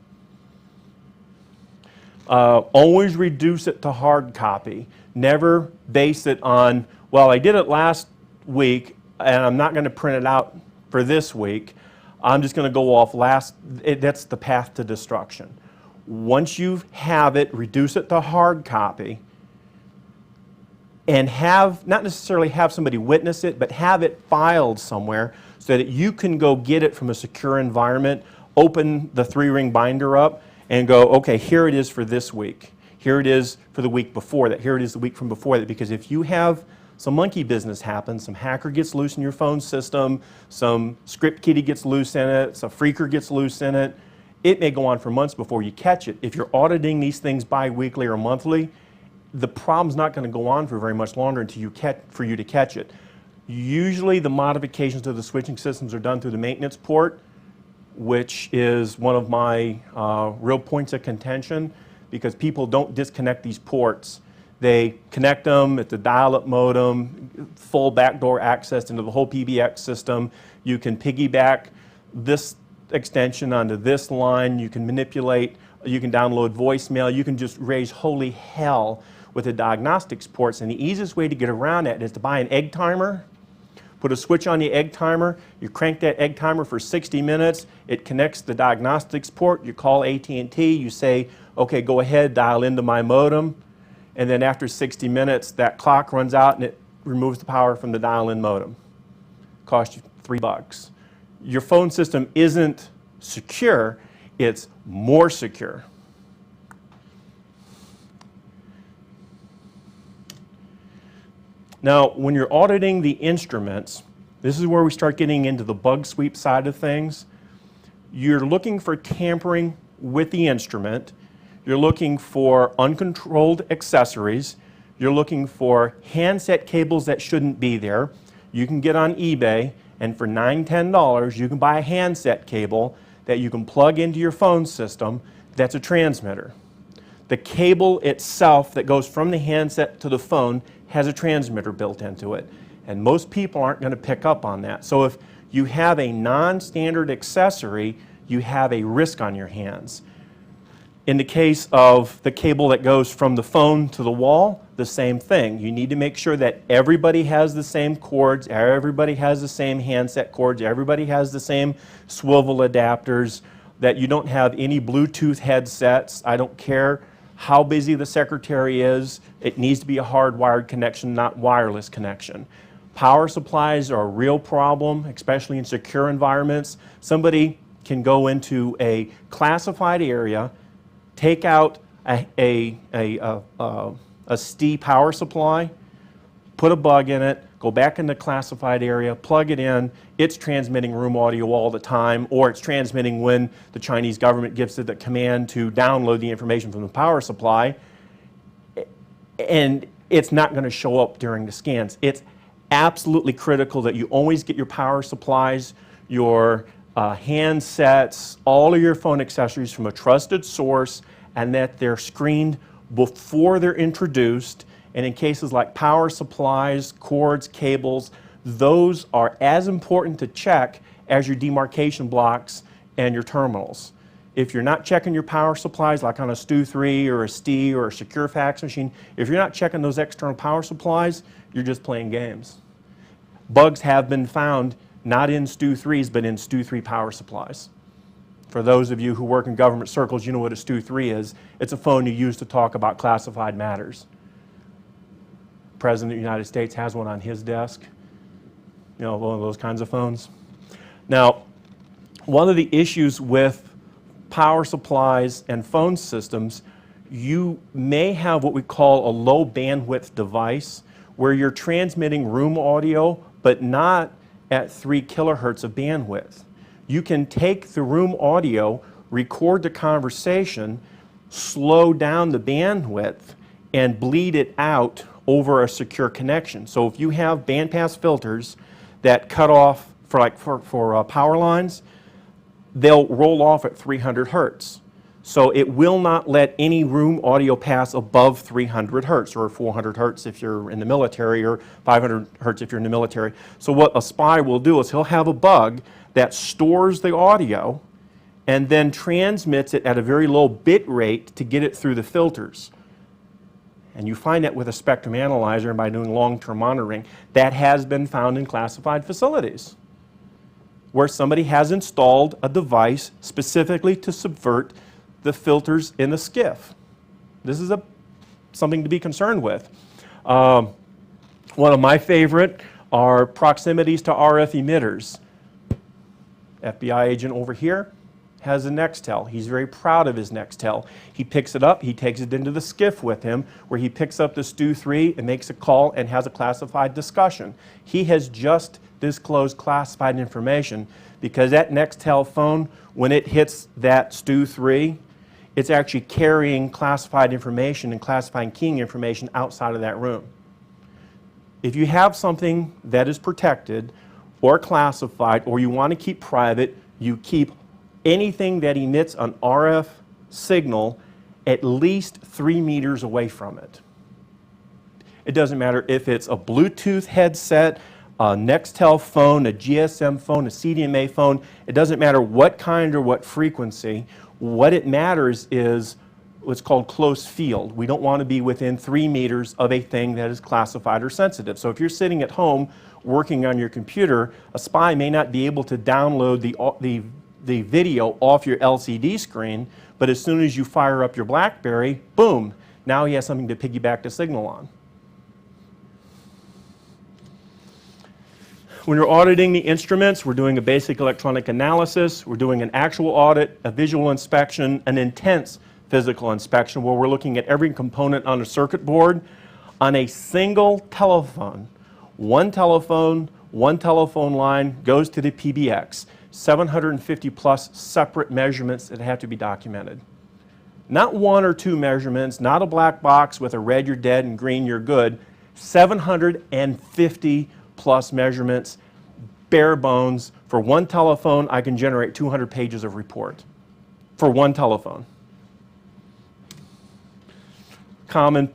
Speaker 1: Always reduce it to hard copy. Never base it on, well, I did it last week and I'm not going to print it out for this week. I'm just going to go off that's the path to destruction. Once you have it, reduce it to hard copy and not necessarily have somebody witness it, but have it filed somewhere so that you can go get it from a secure environment, open the 3-ring binder up, and go, okay, here it is for this week. Here it is for the week before that. Here it is the week from before that. Because if you have some monkey business happen, some hacker gets loose in your phone system, some script kiddie gets loose in it, some phreaker gets loose in it, it may go on for months before you catch it. If you're auditing these things bi-weekly or monthly, the problem's not going to go on for very much longer until for you to catch it. Usually the modifications to the switching systems are done through the maintenance port, which is one of my real points of contention, because people don't disconnect these ports. They connect them at the dial-up modem, full backdoor access into the whole PBX system. You can piggyback this extension onto this line. You can manipulate, you can download voicemail. You can just raise holy hell with the diagnostics ports. And the easiest way to get around that is to buy an egg timer. Put a switch on the egg timer, you crank that egg timer for 60 minutes, it connects the diagnostics port, you call AT&T, you say, okay, go ahead, dial into my modem, and then after 60 minutes, that clock runs out and it removes the power from the dial-in modem. Cost you $3. Your phone system isn't secure, it's more secure. Now, when you're auditing the instruments, this is where we start getting into the bug sweep side of things. You're looking for tampering with the instrument. You're looking for uncontrolled accessories. You're looking for handset cables that shouldn't be there. You can get on eBay, and for $9, $10, you can buy a handset cable that you can plug into your phone system that's a transmitter. The cable itself that goes from the handset to the phone has a transmitter built into it. And most people aren't going to pick up on that. So if you have a non-standard accessory, you have a risk on your hands. In the case of the cable that goes from the phone to the wall, the same thing. You need to make sure that everybody has the same cords, everybody has the same handset cords, everybody has the same swivel adapters, that you don't have any Bluetooth headsets. I don't care how busy the secretary is, it needs to be a hardwired connection, not wireless connection. Power supplies are a real problem, especially in secure environments. Somebody can go into a classified area, take out a ST power supply, put a bug in it, go back in the classified area, plug it in, it's transmitting room audio all the time, or it's transmitting when the Chinese government gives it the command to download the information from the power supply, and it's not going to show up during the scans. It's absolutely critical that you always get your power supplies, your handsets, all of your phone accessories from a trusted source, and that they're screened before they're introduced. And in cases like power supplies, cords, cables, those are as important to check as your demarcation blocks and your terminals. If you're not checking your power supplies, like on a STU3 or a STI or a secure fax machine, if you're not checking those external power supplies, you're just playing games. Bugs have been found not in STU3s, but in STU3 power supplies. For those of you who work in government circles, you know what a STU3 is. It's a phone you use to talk about classified matters. President of the United States has one on his desk, you know, one of those kinds of phones. Now, one of the issues with power supplies and phone systems, you may have what we call a low bandwidth device where you're transmitting room audio, but not at 3 kilohertz of bandwidth. You can take the room audio, record the conversation, slow down the bandwidth, and bleed it out over a secure connection. So if you have bandpass filters that cut off for power lines, they'll roll off at 300 hertz. So it will not let any room audio pass above 300 hertz or 400 hertz if you're in the military or 500 hertz if you're in the military. So what a spy will do is he'll have a bug that stores the audio and then transmits it at a very low bit rate to get it through the filters. And you find that with a spectrum analyzer and by doing long-term monitoring. That has been found in classified facilities where somebody has installed a device specifically to subvert the filters in the SCIF. This is something to be concerned with. One of my favorite are proximities to RF emitters. FBI agent over here has a Nextel. He's very proud of his Nextel. He picks it up, he takes it into the SCIF with him, where he picks up the Stu 3 and makes a call and has a classified discussion. He has just disclosed classified information because that Nextel phone, when it hits that Stu 3, it's actually carrying classified information and classifying keying information outside of that room. If you have something that is protected or classified or you want to keep private, you keep anything that emits an RF signal at least 3 meters away from it. It doesn't matter if it's a Bluetooth headset, a Nextel phone, a GSM phone, a CDMA phone. It doesn't matter what kind or what frequency. What it matters is what's called close field. We don't want to be within 3 meters of a thing that is classified or sensitive. So if you're sitting at home working on your computer, a spy may not be able to download the video off your LCD screen, but as soon as you fire up your BlackBerry, boom, now he has something to piggyback the signal on. When you're auditing the instruments, we're doing a basic electronic analysis, we're doing an actual audit, a visual inspection, an intense physical inspection where we're looking at every component on a circuit board on a single telephone. One telephone line goes to the PBX. 750 plus separate measurements that have to be documented. Not 1 or 2 measurements, not a black box with a red you're dead and green you're good. 750 plus measurements, bare bones. For one telephone, I can generate 200 pages of report. For one telephone. Common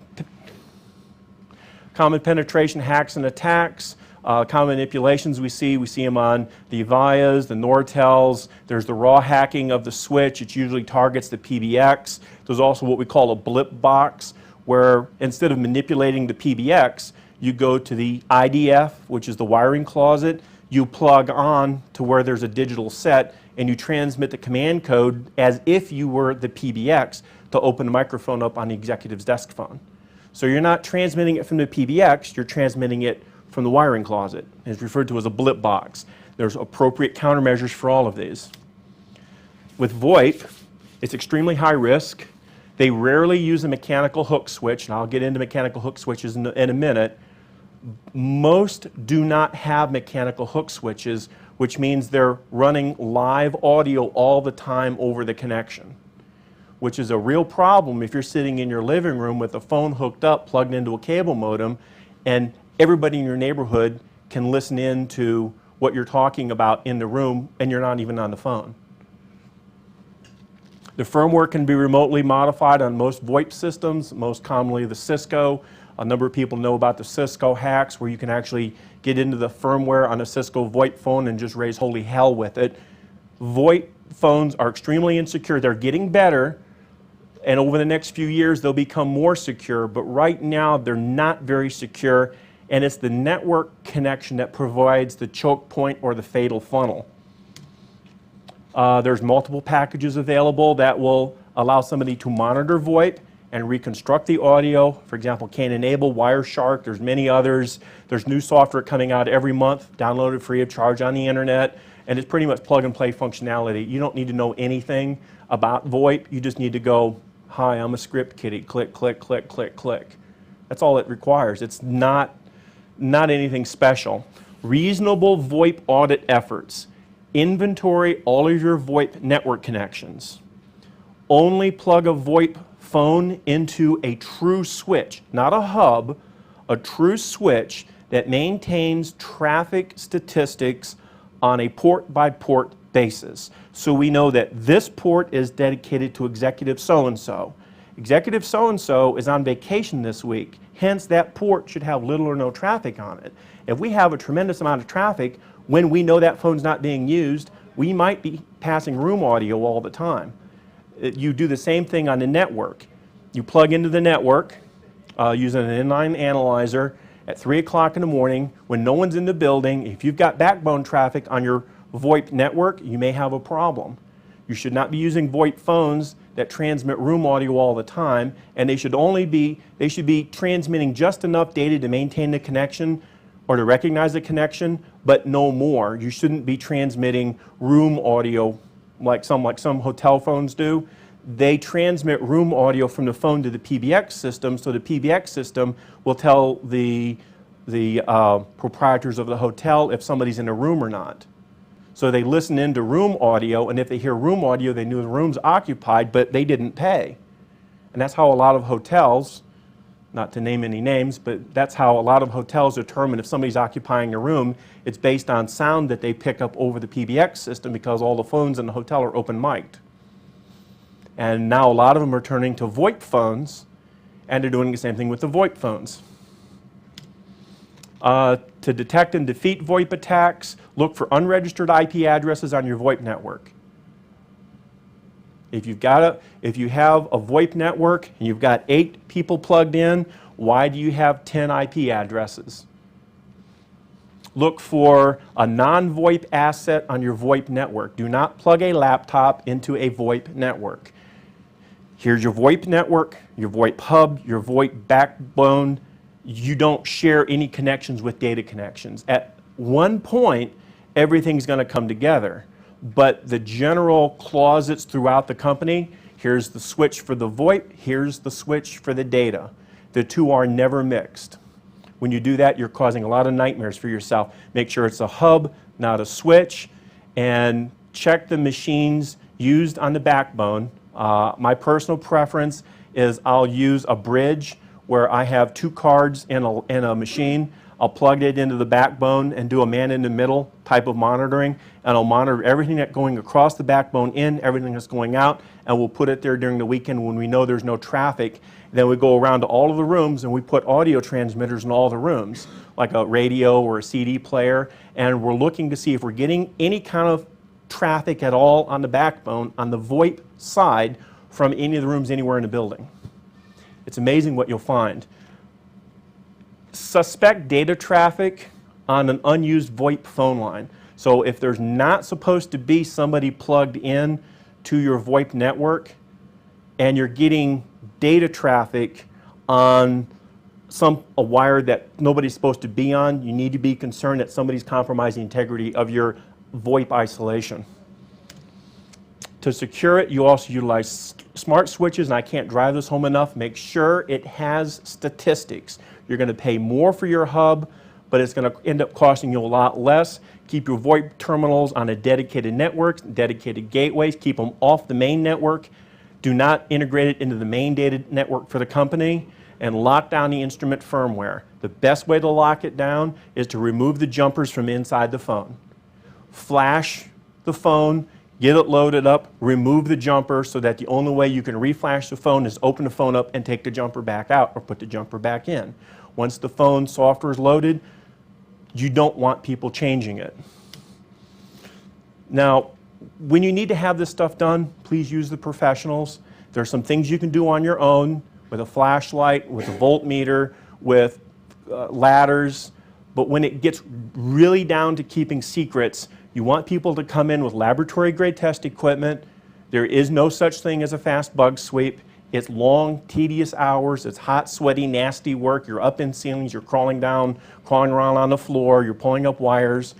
Speaker 1: penetration hacks and attacks. Common manipulations we see them on the Avias, the Nortels. There's the raw hacking of the switch. It usually targets the PBX. There's also what we call a blip box, where instead of manipulating the PBX, you go to the IDF, which is the wiring closet. You plug on to where there's a digital set, and you transmit the command code as if you were the PBX to open the microphone up on the executive's desk phone. So you're not transmitting it from the PBX, you're transmitting it from the wiring closet. It's referred to as a blip box. There's appropriate countermeasures for all of these. With VoIP, it's extremely high risk. They rarely use a mechanical hook switch, and I'll get into mechanical hook switches in a minute. Most do not have mechanical hook switches, which means they're running live audio all the time over the connection, which is a real problem if you're sitting in your living room with a phone hooked up, plugged into a cable modem, and everybody in your neighborhood can listen in to what you're talking about in the room, and you're not even on the phone. The firmware can be remotely modified on most VoIP systems, most commonly the Cisco. A number of people know about the Cisco hacks, where you can actually get into the firmware on a Cisco VoIP phone and just raise holy hell with it. VoIP phones are extremely insecure. They're getting better, and over the next few years they'll become more secure, but right now they're not very secure, and it's the network connection that provides the choke point or the fatal funnel. There's multiple packages available that will allow somebody to monitor VoIP and reconstruct the audio. For example, Can-Enable, Wireshark, there's many others. There's new software coming out every month, downloaded free of charge on the internet, and it's pretty much plug and play functionality. You don't need to know anything about VoIP, you just need to go, hi, I'm a script kiddie, click, click, click, click, click. That's all it requires. It's not anything special. Reasonable VoIP audit efforts. Inventory all of your VoIP network connections. Only plug a VoIP phone into a true switch, not a hub, a true switch that maintains traffic statistics on a port-by-port basis. So we know that this port is dedicated to executive so-and-so. Executive so-and-so is on vacation this week, hence that port should have little or no traffic on it. If we have a tremendous amount of traffic, when we know that phone's not being used, we might be passing room audio all the time. You do the same thing on the network. You plug into the network using an inline analyzer at 3 o'clock in the morning when no one's in the building. If you've got backbone traffic on your VoIP network, you may have a problem. You should not be using VoIP phones that transmit room audio all the time, and they should be transmitting just enough data to maintain the connection or to recognize the connection, but no more. You shouldn't be transmitting room audio like some hotel phones do. They transmit room audio from the phone to the PBX system, so the PBX system will tell the proprietors of the hotel if somebody's in a room or not. So they listen into room audio, and if they hear room audio, they knew the room's occupied, but they didn't pay. And that's how a lot of hotels, not to name any names, but that's how a lot of hotels determine if somebody's occupying a room. It's based on sound that they pick up over the PBX system because all the phones in the hotel are open mic'd. And now a lot of them are turning to VoIP phones, and they're doing the same thing with the VoIP phones. To detect and defeat VoIP attacks, look for unregistered IP addresses on your VoIP network. If you have a VoIP network and you've got 8 people plugged in, why do you have 10 IP addresses? Look for a non-VoIP asset on your VoIP network. Do not plug a laptop into a VoIP network. Here's your VoIP network, your VoIP hub, your VoIP backbone. You don't share any connections with data connections. At one point, everything's going to come together. But the general closets throughout the company, here's the switch for the VoIP, here's the switch for the data. The two are never mixed. When you do that, you're causing a lot of nightmares for yourself. Make sure it's a hub, not a switch, and check the machines used on the backbone. My personal preference is I'll use a bridge where I have 2 cards in a machine. I'll plug it into the backbone and do a man-in-the-middle type of monitoring, and I'll monitor everything that's going across the backbone in, everything that's going out, and we'll put it there during the weekend when we know there's no traffic. Then we go around to all of the rooms and we put audio transmitters in all the rooms, like a radio or a CD player, and we're looking to see if we're getting any kind of traffic at all on the backbone, on the VoIP side, from any of the rooms anywhere in the building. It's amazing what you'll find. Suspect data traffic on an unused VoIP phone line. So if there's not supposed to be somebody plugged in to your VoIP network and you're getting data traffic on a wire that nobody's supposed to be on, you need to be concerned that somebody's compromising the integrity of your VoIP isolation. To secure it, you also utilize smart switches, and I can't drive this home enough. Make sure it has statistics. You're going to pay more for your hub, but it's going to end up costing you a lot less. Keep your VoIP terminals on a dedicated network, dedicated gateways. Keep them off the main network. Do not integrate it into the main data network for the company, and lock down the instrument firmware. The best way to lock it down is to remove the jumpers from inside the phone. Flash the phone, get it loaded up, remove the jumper so that the only way you can reflash the phone is open the phone up and take the jumper back out or put the jumper back in. Once the phone software is loaded, you don't want people changing it. Now, when you need to have this stuff done, please use the professionals. There are some things you can do on your own with a flashlight, with a voltmeter, with ladders, but when it gets really down to keeping secrets, you want people to come in with laboratory-grade test equipment. There is no such thing as a fast bug sweep. It's long, tedious hours. It's hot, sweaty, nasty work. You're up in ceilings. You're crawling down, crawling around on the floor. You're pulling up wires.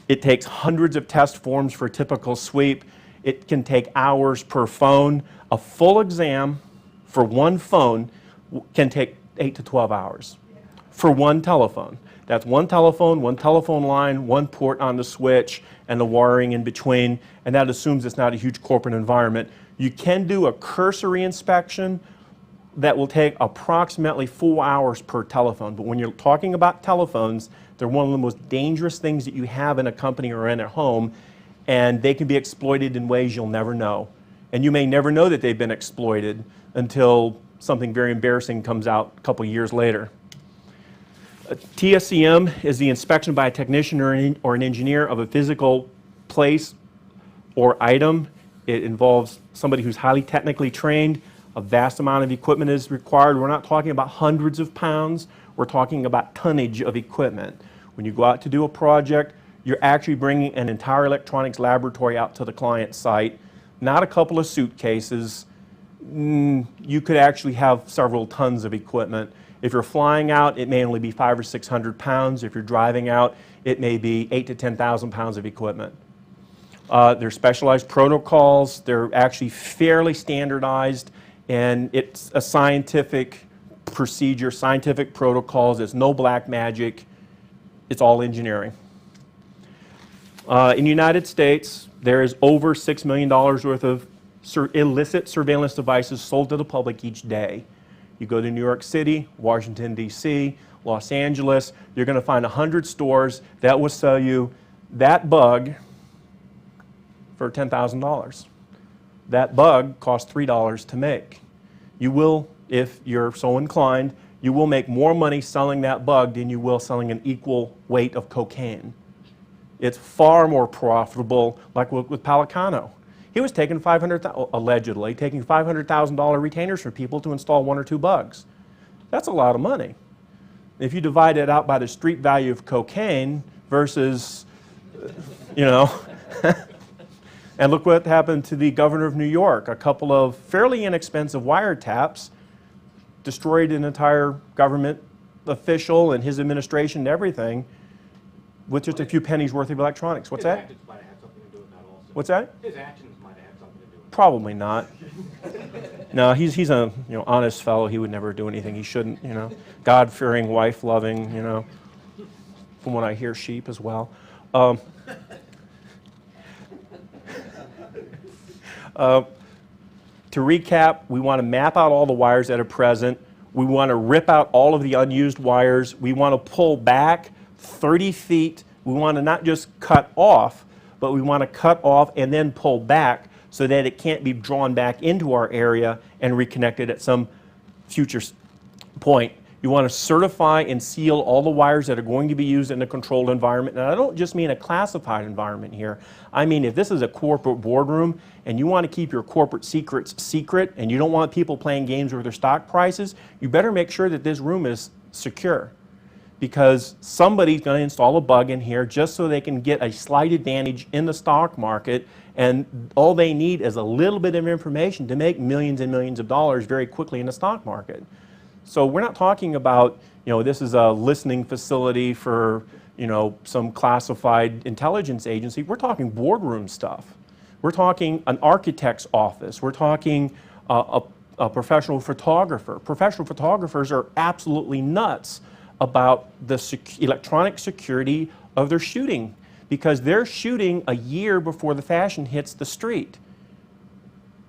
Speaker 1: It takes hundreds of test forms for a typical sweep. It can take hours per phone. A full exam for one phone can take 8 to 12 hours for one telephone. That's one telephone line, one port on the switch, and the wiring in between, and that assumes it's not a huge corporate environment. You can do a cursory inspection that will take approximately 4 hours per telephone. But when you're talking about telephones, they're one of the most dangerous things that you have in a company or in a home, and they can be exploited in ways you'll never know. And you may never know that they've been exploited until something very embarrassing comes out a couple years later. TSCM is the inspection by a technician or an engineer of a physical place or item. It involves somebody who's highly technically trained. A vast amount of equipment is required. We're not talking about hundreds of pounds. We're talking about tonnage of equipment. When you go out to do a project, you're actually bringing an entire electronics laboratory out to the client site, not a couple of suitcases. You could actually have several tons of equipment. If you're flying out, it may only be 500 or 600 pounds. If you're driving out, it may be 8,000 to 10,000 pounds of equipment. There's specialized protocols. They're actually fairly standardized, and it's a scientific procedure, scientific protocols. It's no black magic. It's all engineering. In the United States, there is over $6 million worth of illicit surveillance devices sold to the public each day. You go to New York City, Washington, D.C., Los Angeles, you're going to find 100 stores that will sell you that bug for $10,000. That bug costs $3 to make. You will, if you're so inclined, you will make more money selling that bug than you will selling an equal weight of cocaine. It's far more profitable, like with Pelicano. He was taking allegedly taking $500,000 retainers from people to install 1 or 2 bugs. That's a lot of money. If you divide it out by the street value of cocaine versus, you know, and look what happened to the governor of New York. A couple of fairly inexpensive wiretaps destroyed an entire government official and his administration and everything with just a few pennies worth of electronics. What's that?
Speaker 4: His actions might have had something to do with that also.
Speaker 1: What's that?
Speaker 4: His actions might have had something to do with that.
Speaker 1: Probably not. No, he's a honest fellow. He would never do anything he shouldn't. God-fearing, wife-loving. From what I hear, sheep as well. To recap, we want to map out all the wires that are present. We want to rip out all of the unused wires. We want to pull back 30 feet. We want to not just cut off, but we want to cut off and then pull back so that it can't be drawn back into our area and reconnected at some future point. You want to certify and seal all the wires that are going to be used in a controlled environment. And I don't just mean a classified environment here. I mean, if this is a corporate boardroom and you want to keep your corporate secrets secret and you don't want people playing games with their stock prices, you better make sure that this room is secure. Because somebody's going to install a bug in here just so they can get a slight advantage in the stock market, and all they need is a little bit of information to make millions and millions of dollars very quickly in the stock market. So we're not talking about, this is a listening facility for, some classified intelligence agency. We're talking boardroom stuff. We're talking an architect's office. We're talking a professional photographer. Professional photographers are absolutely nuts about the electronic security of their shooting, because they're shooting a year before the fashion hits the street.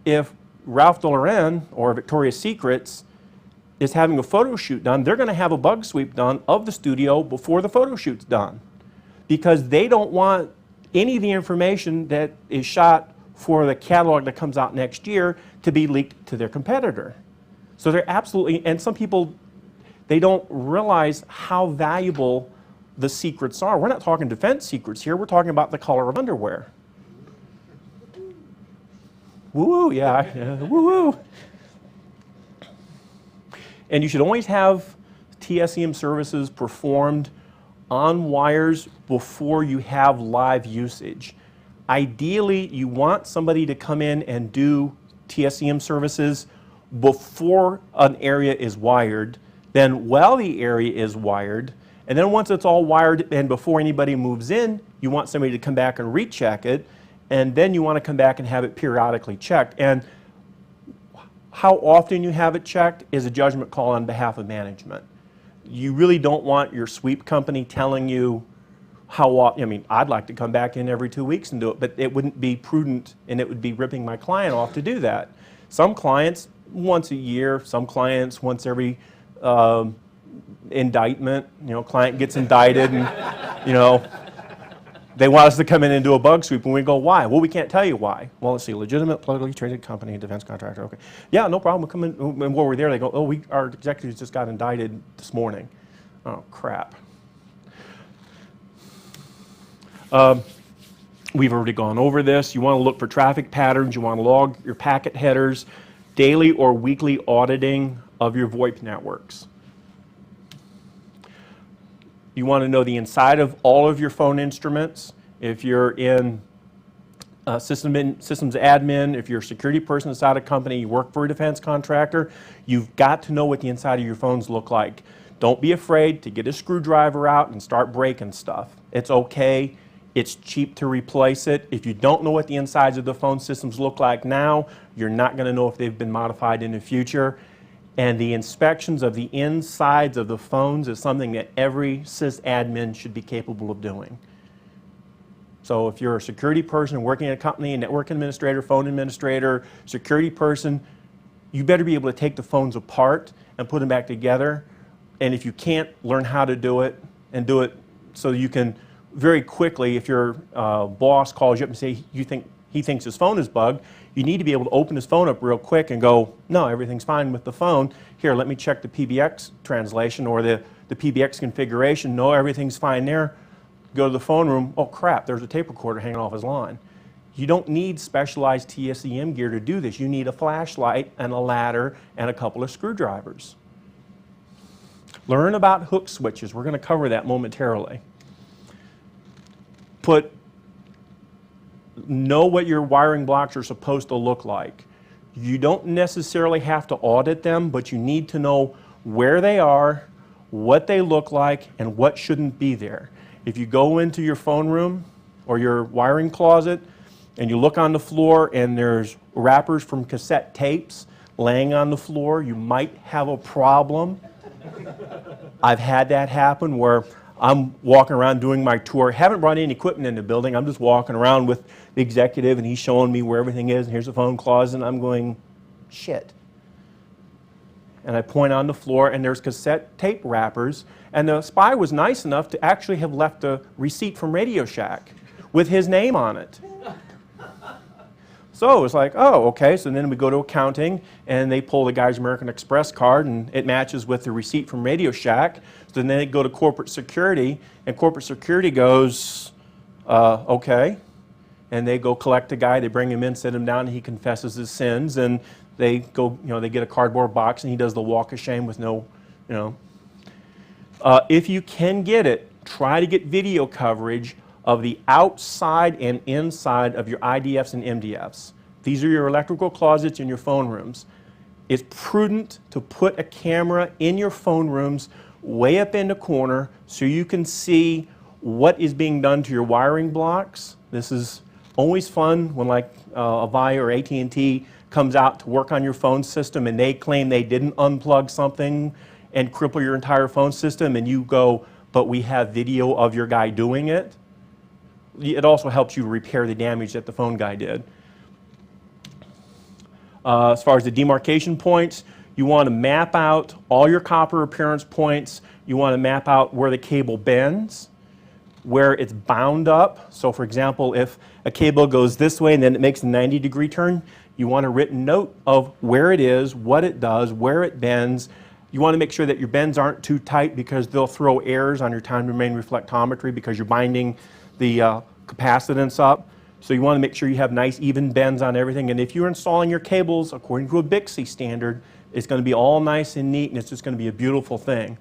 Speaker 1: If Ralph Lauren or Victoria's Secrets is having a photo shoot done, they're going to have a bug sweep done of the studio before the photo shoot's done, because they don't want any of the information that is shot for the catalog that comes out next year to be leaked to their competitor. So they're absolutely, and some people, they don't realize how valuable the secrets are. We're not talking defense secrets here. We're talking about the color of underwear. Woo-woo, yeah, woo-woo. And you should always have TSCM services performed on wires before you have live usage. Ideally, you want somebody to come in and do TSCM services before an area is wired, then while the area is wired, and then once it's all wired and before anybody moves in, you want somebody to come back and recheck it, and then you want to come back and have it periodically checked. And how often you have it checked is a judgment call on behalf of management. You really don't want your sweep company telling you how often. I'd like to come back in every 2 weeks and do it, but it wouldn't be prudent and it would be ripping my client off to do that. Some clients once a year, some clients once every indictment. Client gets indicted and, they want us to come in and do a bug sweep, and we go, why? Well, we can't tell you why. Well, let's see, legitimate, publicly traded company, defense contractor, okay. Yeah, no problem, we'll come in, and while we're there, they go, oh, our executives just got indicted this morning. Oh, crap. We've already gone over this. You want to look for traffic patterns, you want to log your packet headers, daily or weekly auditing of your VoIP networks. You want to know the inside of all of your phone instruments. If you're in systems admin, if you're a security person inside a company, you work for a defense contractor, you've got to know what the inside of your phones look like. Don't be afraid to get a screwdriver out and start breaking stuff. It's okay. It's cheap to replace it. If you don't know what the insides of the phone systems look like now, you're not going to know if they've been modified in the future. And the inspections of the insides of the phones is something that every sysadmin should be capable of doing. So if you're a security person working at a company, a network administrator, phone administrator, security person, you better be able to take the phones apart and put them back together. And if you can't, learn how to do it, and do it so you can very quickly, if your boss calls you up and say he thinks his phone is bugged, you need to be able to open his phone up real quick and go, no, everything's fine with the phone. Here, let me check the PBX translation or the PBX configuration. No, everything's fine there. Go to the phone room. Oh, crap, there's a tape recorder hanging off his line. You don't need specialized TSEM gear to do this. You need a flashlight and a ladder and a couple of screwdrivers. Learn about hook switches. We're going to cover that momentarily. Know what your wiring blocks are supposed to look like. You don't necessarily have to audit them, but you need to know where they are, what they look like, and what shouldn't be there. If you go into your phone room or your wiring closet and you look on the floor and there's wrappers from cassette tapes laying on the floor, you might have a problem. I've had that happen where I'm walking around doing my tour, haven't brought any equipment in the building, I'm just walking around with the executive and he's showing me where everything is, and here's the phone closet, and I'm going, shit. And I point on the floor and there's cassette tape wrappers, and the spy was nice enough to actually have left a receipt from Radio Shack with his name on it. So it was like, oh, okay, so then we go to accounting and they pull the guy's American Express card and it matches with the receipt from Radio Shack. So then they go to corporate security and corporate security goes, okay. And they go collect the guy, they bring him in, sit him down, and he confesses his sins, and they go, they get a cardboard box and he does the walk of shame with no, if you can get it, try to get video coverage of the outside and inside of your IDFs and MDFs. These are your electrical closets in your phone rooms. It's prudent to put a camera in your phone rooms way up in the corner so you can see what is being done to your wiring blocks. This is always fun when like Avaya or AT&T comes out to work on your phone system and they claim they didn't unplug something and cripple your entire phone system, and you go, but we have video of your guy doing it. It also helps you repair the damage that the phone guy did. As far as the demarcation points, you want to map out all your copper appearance points. You want to map out where the cable bends, where it's bound up. So for example, if a cable goes this way and then it makes a 90-degree turn, you want a written note of where it is, what it does, where it bends. You want to make sure that your bends aren't too tight because they'll throw errors on your time domain reflectometry because you're binding the capacitance up. So you want to make sure you have nice even bends on everything. And if you're installing your cables according to a Bixby standard, it's going to be all nice and neat, and it's just going to be a beautiful thing.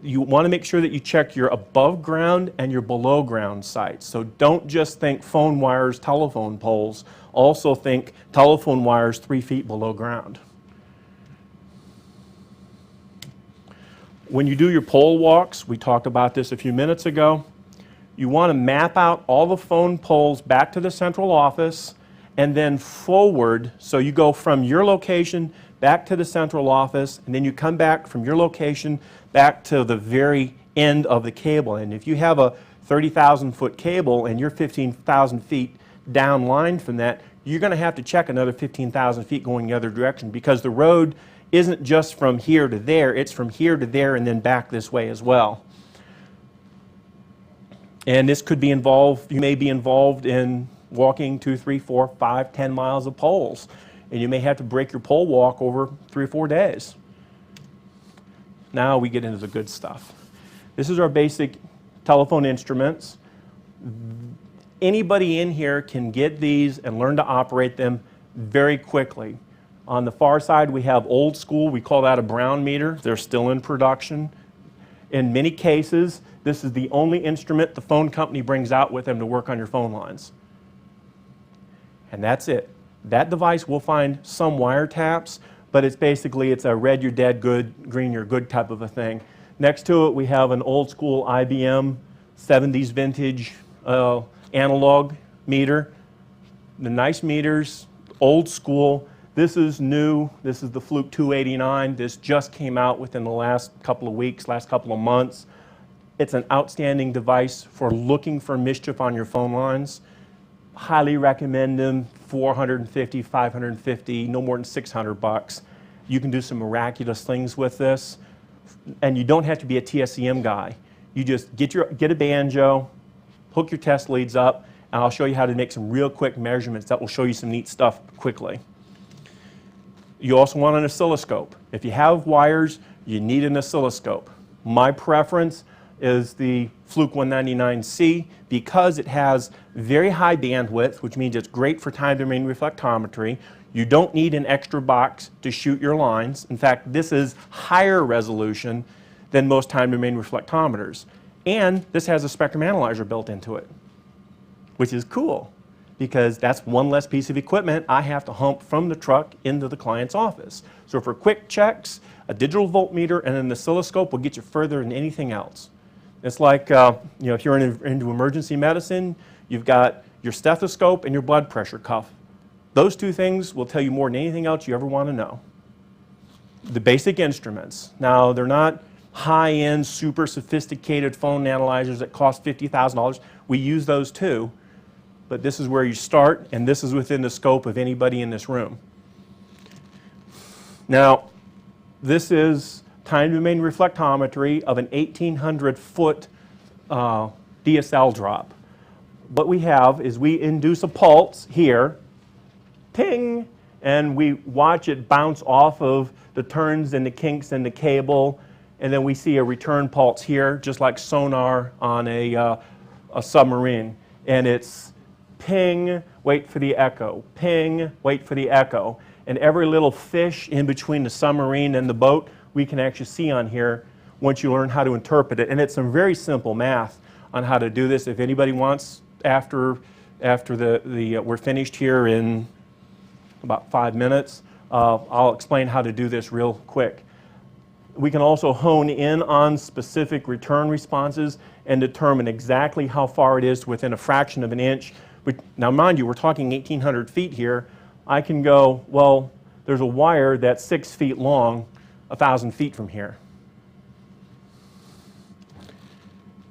Speaker 1: You want to make sure that you check your above ground and your below ground sites. So don't just think phone wires, telephone poles. Also think telephone wires 3 feet below ground. When you do your pole walks, we talked about this a few minutes ago, you want to map out all the phone poles back to the central office and then forward. So you go from your location back to the central office, and then you come back from your location back to the very end of the cable. And if you have a 30,000 foot cable and you're 15,000 feet down line from that, you're going to have to check another 15,000 feet going the other direction, because the road isn't just from here to there, it's from here to there and then back this way as well. And this could be involved, you may be involved in walking 2, 3, 4, 5, 10 miles of poles. And you may have to break your pole walk over 3 or 4 days. Now we get into the good stuff. This is our basic telephone instruments. Anybody in here can get these and learn to operate them very quickly. On the far side, we have old school. We call that a Brown meter. They're still in production. In many cases, this is the only instrument the phone company brings out with them to work on your phone lines. And that's it. That device will find some wiretaps, but it's basically, it's a red you're dead, good, green you're good type of a thing. Next to it, we have an old school IBM 70s vintage analog meter. The nice meters, old school. This is new. This is the Fluke 289. This just came out within the last couple of weeks, last couple of months. It's an outstanding device for looking for mischief on your phone lines. Highly recommend them. 450, 550, no more than 600 bucks. You can do some miraculous things with this, and you don't have to be a TSCM guy. You just get a banjo, hook your test leads up, and I'll show you how to make some real quick measurements that will show you some neat stuff quickly. You also want an oscilloscope. If you have wires, you need an oscilloscope. My preference is the Fluke 199C because it has very high bandwidth, which means it's great for time domain reflectometry. You don't need an extra box to shoot your lines. In fact, this is higher resolution than most time domain reflectometers. And this has a spectrum analyzer built into it, which is cool because that's one less piece of equipment I have to hump from the truck into the client's office. So for quick checks, a digital voltmeter and an oscilloscope will get you further than anything else. It's like, if you're into emergency medicine, you've got your stethoscope and your blood pressure cuff. Those two things will tell you more than anything else you ever want to know. The basic instruments. Now, they're not high-end, super sophisticated phone analyzers that cost $50,000. We use those too, but this is where you start, and this is within the scope of anybody in this room. Now, this is time domain reflectometry of an 1,800-foot DSL drop. What we have is we induce a pulse here, ping, and we watch it bounce off of the turns and the kinks in the cable, and then we see a return pulse here, just like sonar on a submarine. And it's ping, wait for the echo, ping, wait for the echo. And every little fish in between the submarine and the boat, we can actually see on here once you learn how to interpret it. And it's some very simple math on how to do this. If anybody wants, after we're finished here in about 5 minutes, I'll explain how to do this real quick. We can also hone in on specific return responses and determine exactly how far it is within a fraction of an inch. Now mind you, we're talking 1,800 feet here. I can go, well, there's a wire that's 6 feet long, 1,000 feet from here.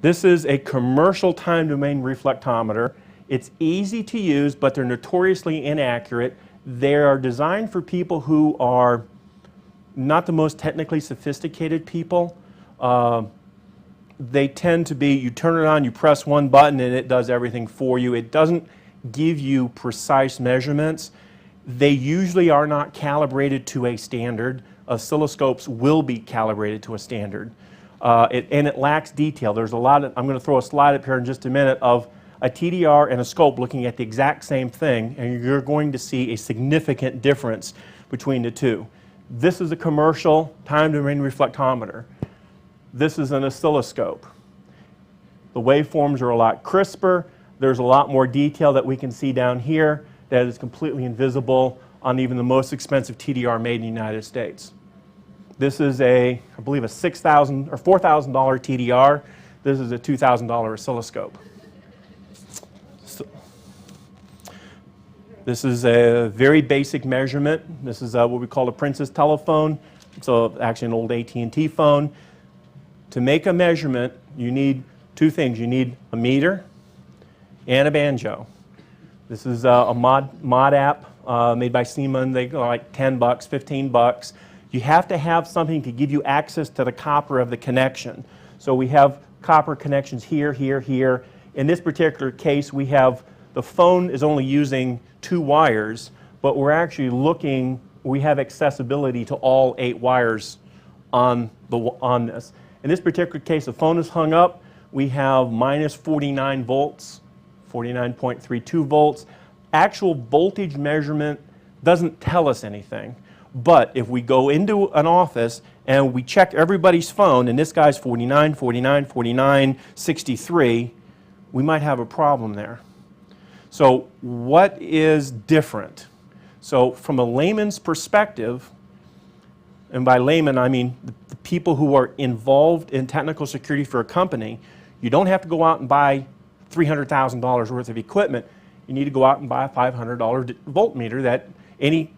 Speaker 1: This is a commercial time domain reflectometer. It's easy to use, but they're notoriously inaccurate. They are designed for people who are not the most technically sophisticated people. They tend to be, you turn it on, you press one button, and it does everything for you. It doesn't give you precise measurements. They usually are not calibrated to a standard. Oscilloscopes will be calibrated to a standard. And it lacks detail. There's a lot of, I'm going to throw a slide up here in just a minute of a TDR and a scope looking at the exact same thing, and you're going to see a significant difference between the two. This is a commercial time domain reflectometer. This is an oscilloscope. The waveforms are a lot crisper. There's a lot more detail that we can see down here that is completely invisible on even the most expensive TDR made in the United States. This is I believe a $6,000 or $4,000 TDR. This is a $2,000 oscilloscope. So, this is a very basic measurement. This is what we call a Princess telephone. So actually an old AT&T phone. To make a measurement, you need two things. You need a meter and a banjo. This is a mod app made by Siemens. They go like 10 bucks, 15 bucks. You have to have something to give you access to the copper of the connection. So we have copper connections here, here, here. In this particular case, we have the phone is only using 2 wires, but we're actually looking, we have accessibility to all 8 wires on this. In this particular case, the phone is hung up. We have minus 49 volts, 49.32 volts. Actual voltage measurement doesn't tell us anything. But if we go into an office and we check everybody's phone, and this guy's 49, 49, 49, 63, we might have a problem there. So what is different? So from a layman's perspective, and by layman I mean the people who are involved in technical security for a company, you don't have to go out and buy $300,000 worth of equipment. You need to go out and buy a $500 voltmeter that any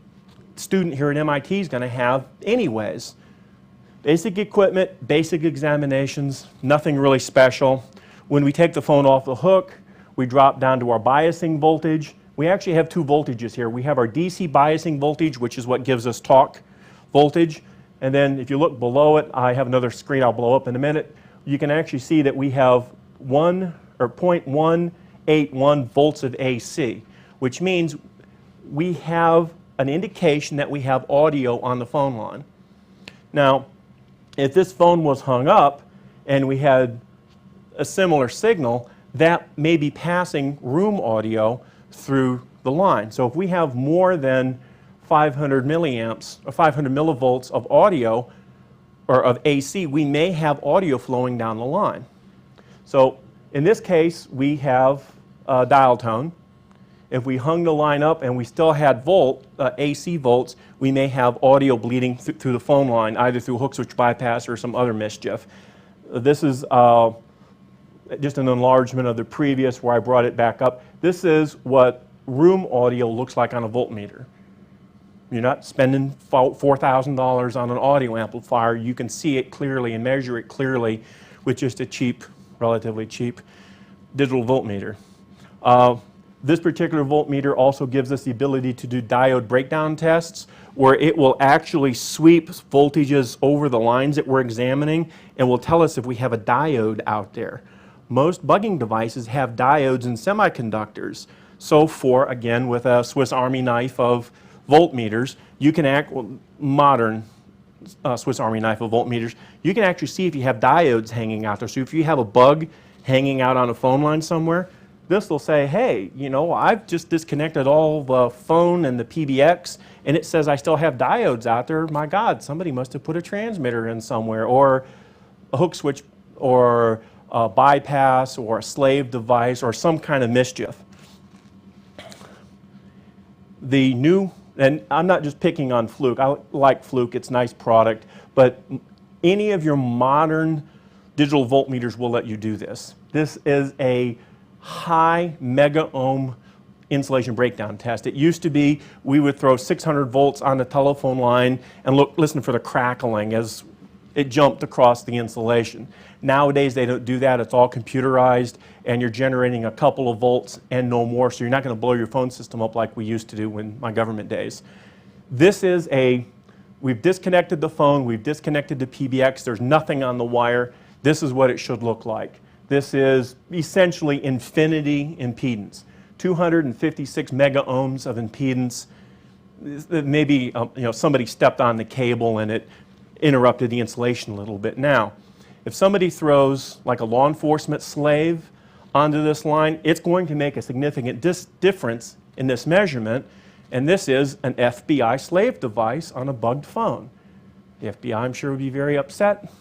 Speaker 1: student here at MIT is going to have anyways. Basic equipment, basic examinations, nothing really special. When we take the phone off the hook, we drop down to our biasing voltage. We actually have 2 voltages here. We have our DC biasing voltage, which is what gives us talk voltage. And then if you look below it, I have another screen I'll blow up in a minute. You can actually see that we have 0.181 volts of AC, which means we have an indication that we have audio on the phone line. Now, if this phone was hung up and we had a similar signal, that may be passing room audio through the line. So if we have more than 500 milliamps or 500 millivolts of audio or of AC, we may have audio flowing down the line. So in this case, we have a dial tone. If we hung the line up and we still had AC volts, we may have audio bleeding through the phone line, either through hook switch bypass or some other mischief. This is just an enlargement of the previous where I brought it back up. This is what room audio looks like on a voltmeter. You're not spending $4,000 on an audio amplifier. You can see it clearly and measure it clearly with just a cheap, relatively cheap digital voltmeter. This particular voltmeter also gives us the ability to do diode breakdown tests where it will actually sweep voltages over the lines that we're examining and will tell us if we have a diode out there. Most bugging devices have diodes and semiconductors. So again, with a Swiss Army knife of voltmeters, you can modern Swiss Army knife of voltmeters, you can actually see if you have diodes hanging out there. So if you have a bug hanging out on a phone line somewhere, this will say, hey, you know, I've just disconnected all the phone and the PBX, and it says I still have diodes out there. My God, somebody must have put a transmitter in somewhere, or a hook switch, or a bypass, or a slave device, or some kind of mischief. The new, and I'm not just picking on Fluke. I like Fluke, it's a nice product, but any of your modern digital voltmeters will let you do this. This is a high mega ohm insulation breakdown test. It used to be we would throw 600 volts on the telephone line and listen for the crackling as it jumped across the insulation. Nowadays they don't do that. It's all computerized and you're generating a couple of volts and no more, so you're not going to blow your phone system up like we used to do in my government days. This is we've disconnected the phone, we've disconnected the PBX, there's nothing on the wire. This is what it should look like. This is essentially infinity impedance, 256 mega ohms of impedance. Maybe somebody stepped on the cable and it interrupted the insulation a little bit. Now, if somebody throws like a law enforcement slave onto this line, it's going to make a significant difference in this measurement, and this is an FBI slave device on a bugged phone. The FBI, I'm sure, would be very upset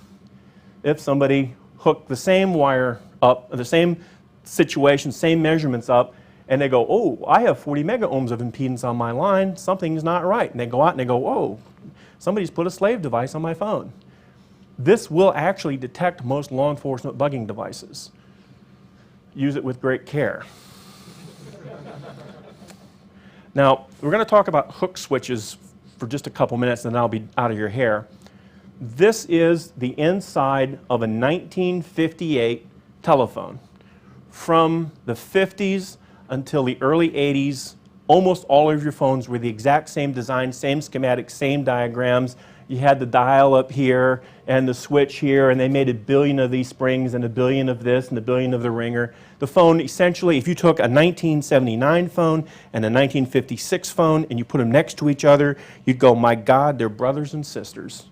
Speaker 1: if somebody hooked the same wire up, the same situation, same measurements up, and they go, oh, I have 40 mega ohms of impedance on my line, something's not right. And they go out and they go, oh, somebody's put a slave device on my phone. This will actually detect most law enforcement bugging devices. Use it with great care. Now, we're going to talk about hook switches for just a couple minutes and then I'll be out of your hair. This is the inside of a 1958 telephone. From the 50s until the early 80s, almost all of your phones were the exact same design, same schematics, same diagrams. You had the dial up here and the switch here, and they made 1 billion of these springs and 1 billion of this and 1 billion of the ringer. The phone, essentially, if you took a 1979 phone and a 1956 phone and you put them next to each other, you'd go, my God, they're brothers and sisters.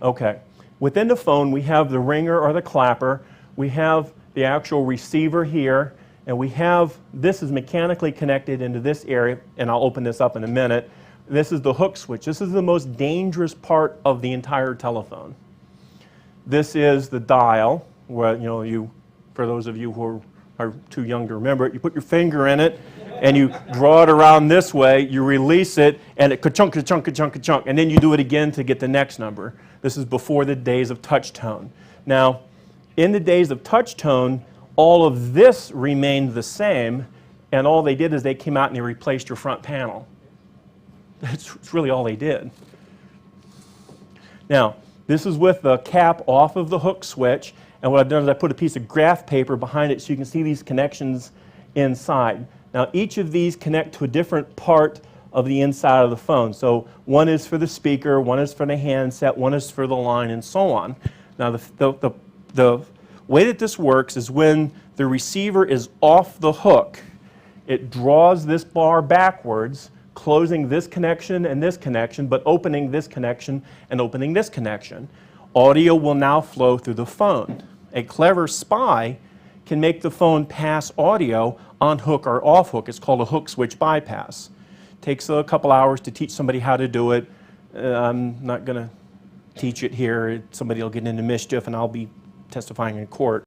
Speaker 1: Okay. Within the phone, we have the ringer or the clapper. We have the actual receiver here, and we have, this is mechanically connected into this area, and I'll open this up in a minute. This is the hook switch. This is the most dangerous part of the entire telephone. This is the dial, where, for those of you who are too young to remember it, you put your finger in it, and you draw it around this way, you release it, and it ka-chunk, ka-chunk, ka-chunk, ka-chunk, and then you do it again to get the next number. This is before the days of touch tone. Now, in the days of touch tone, all of this remained the same, and all they did is they came out and they replaced your front panel. That's really all they did. Now, this is with the cap off of the hook switch, and what I've done is I put a piece of graph paper behind it so you can see these connections inside. Now, each of these connect to a different part of the inside of the phone. So one is for the speaker, one is for the handset, one is for the line, and so on. Now, the way that this works is when the receiver is off the hook, it draws this bar backwards, closing this connection and this connection, but opening this connection and opening this connection. Audio will now flow through the phone. A clever spy can make the phone pass audio on hook or off hook. It's called a hook switch bypass. Takes a couple hours to teach somebody how to do it. I'm not going to teach it here. Somebody will get into mischief and I'll be testifying in court.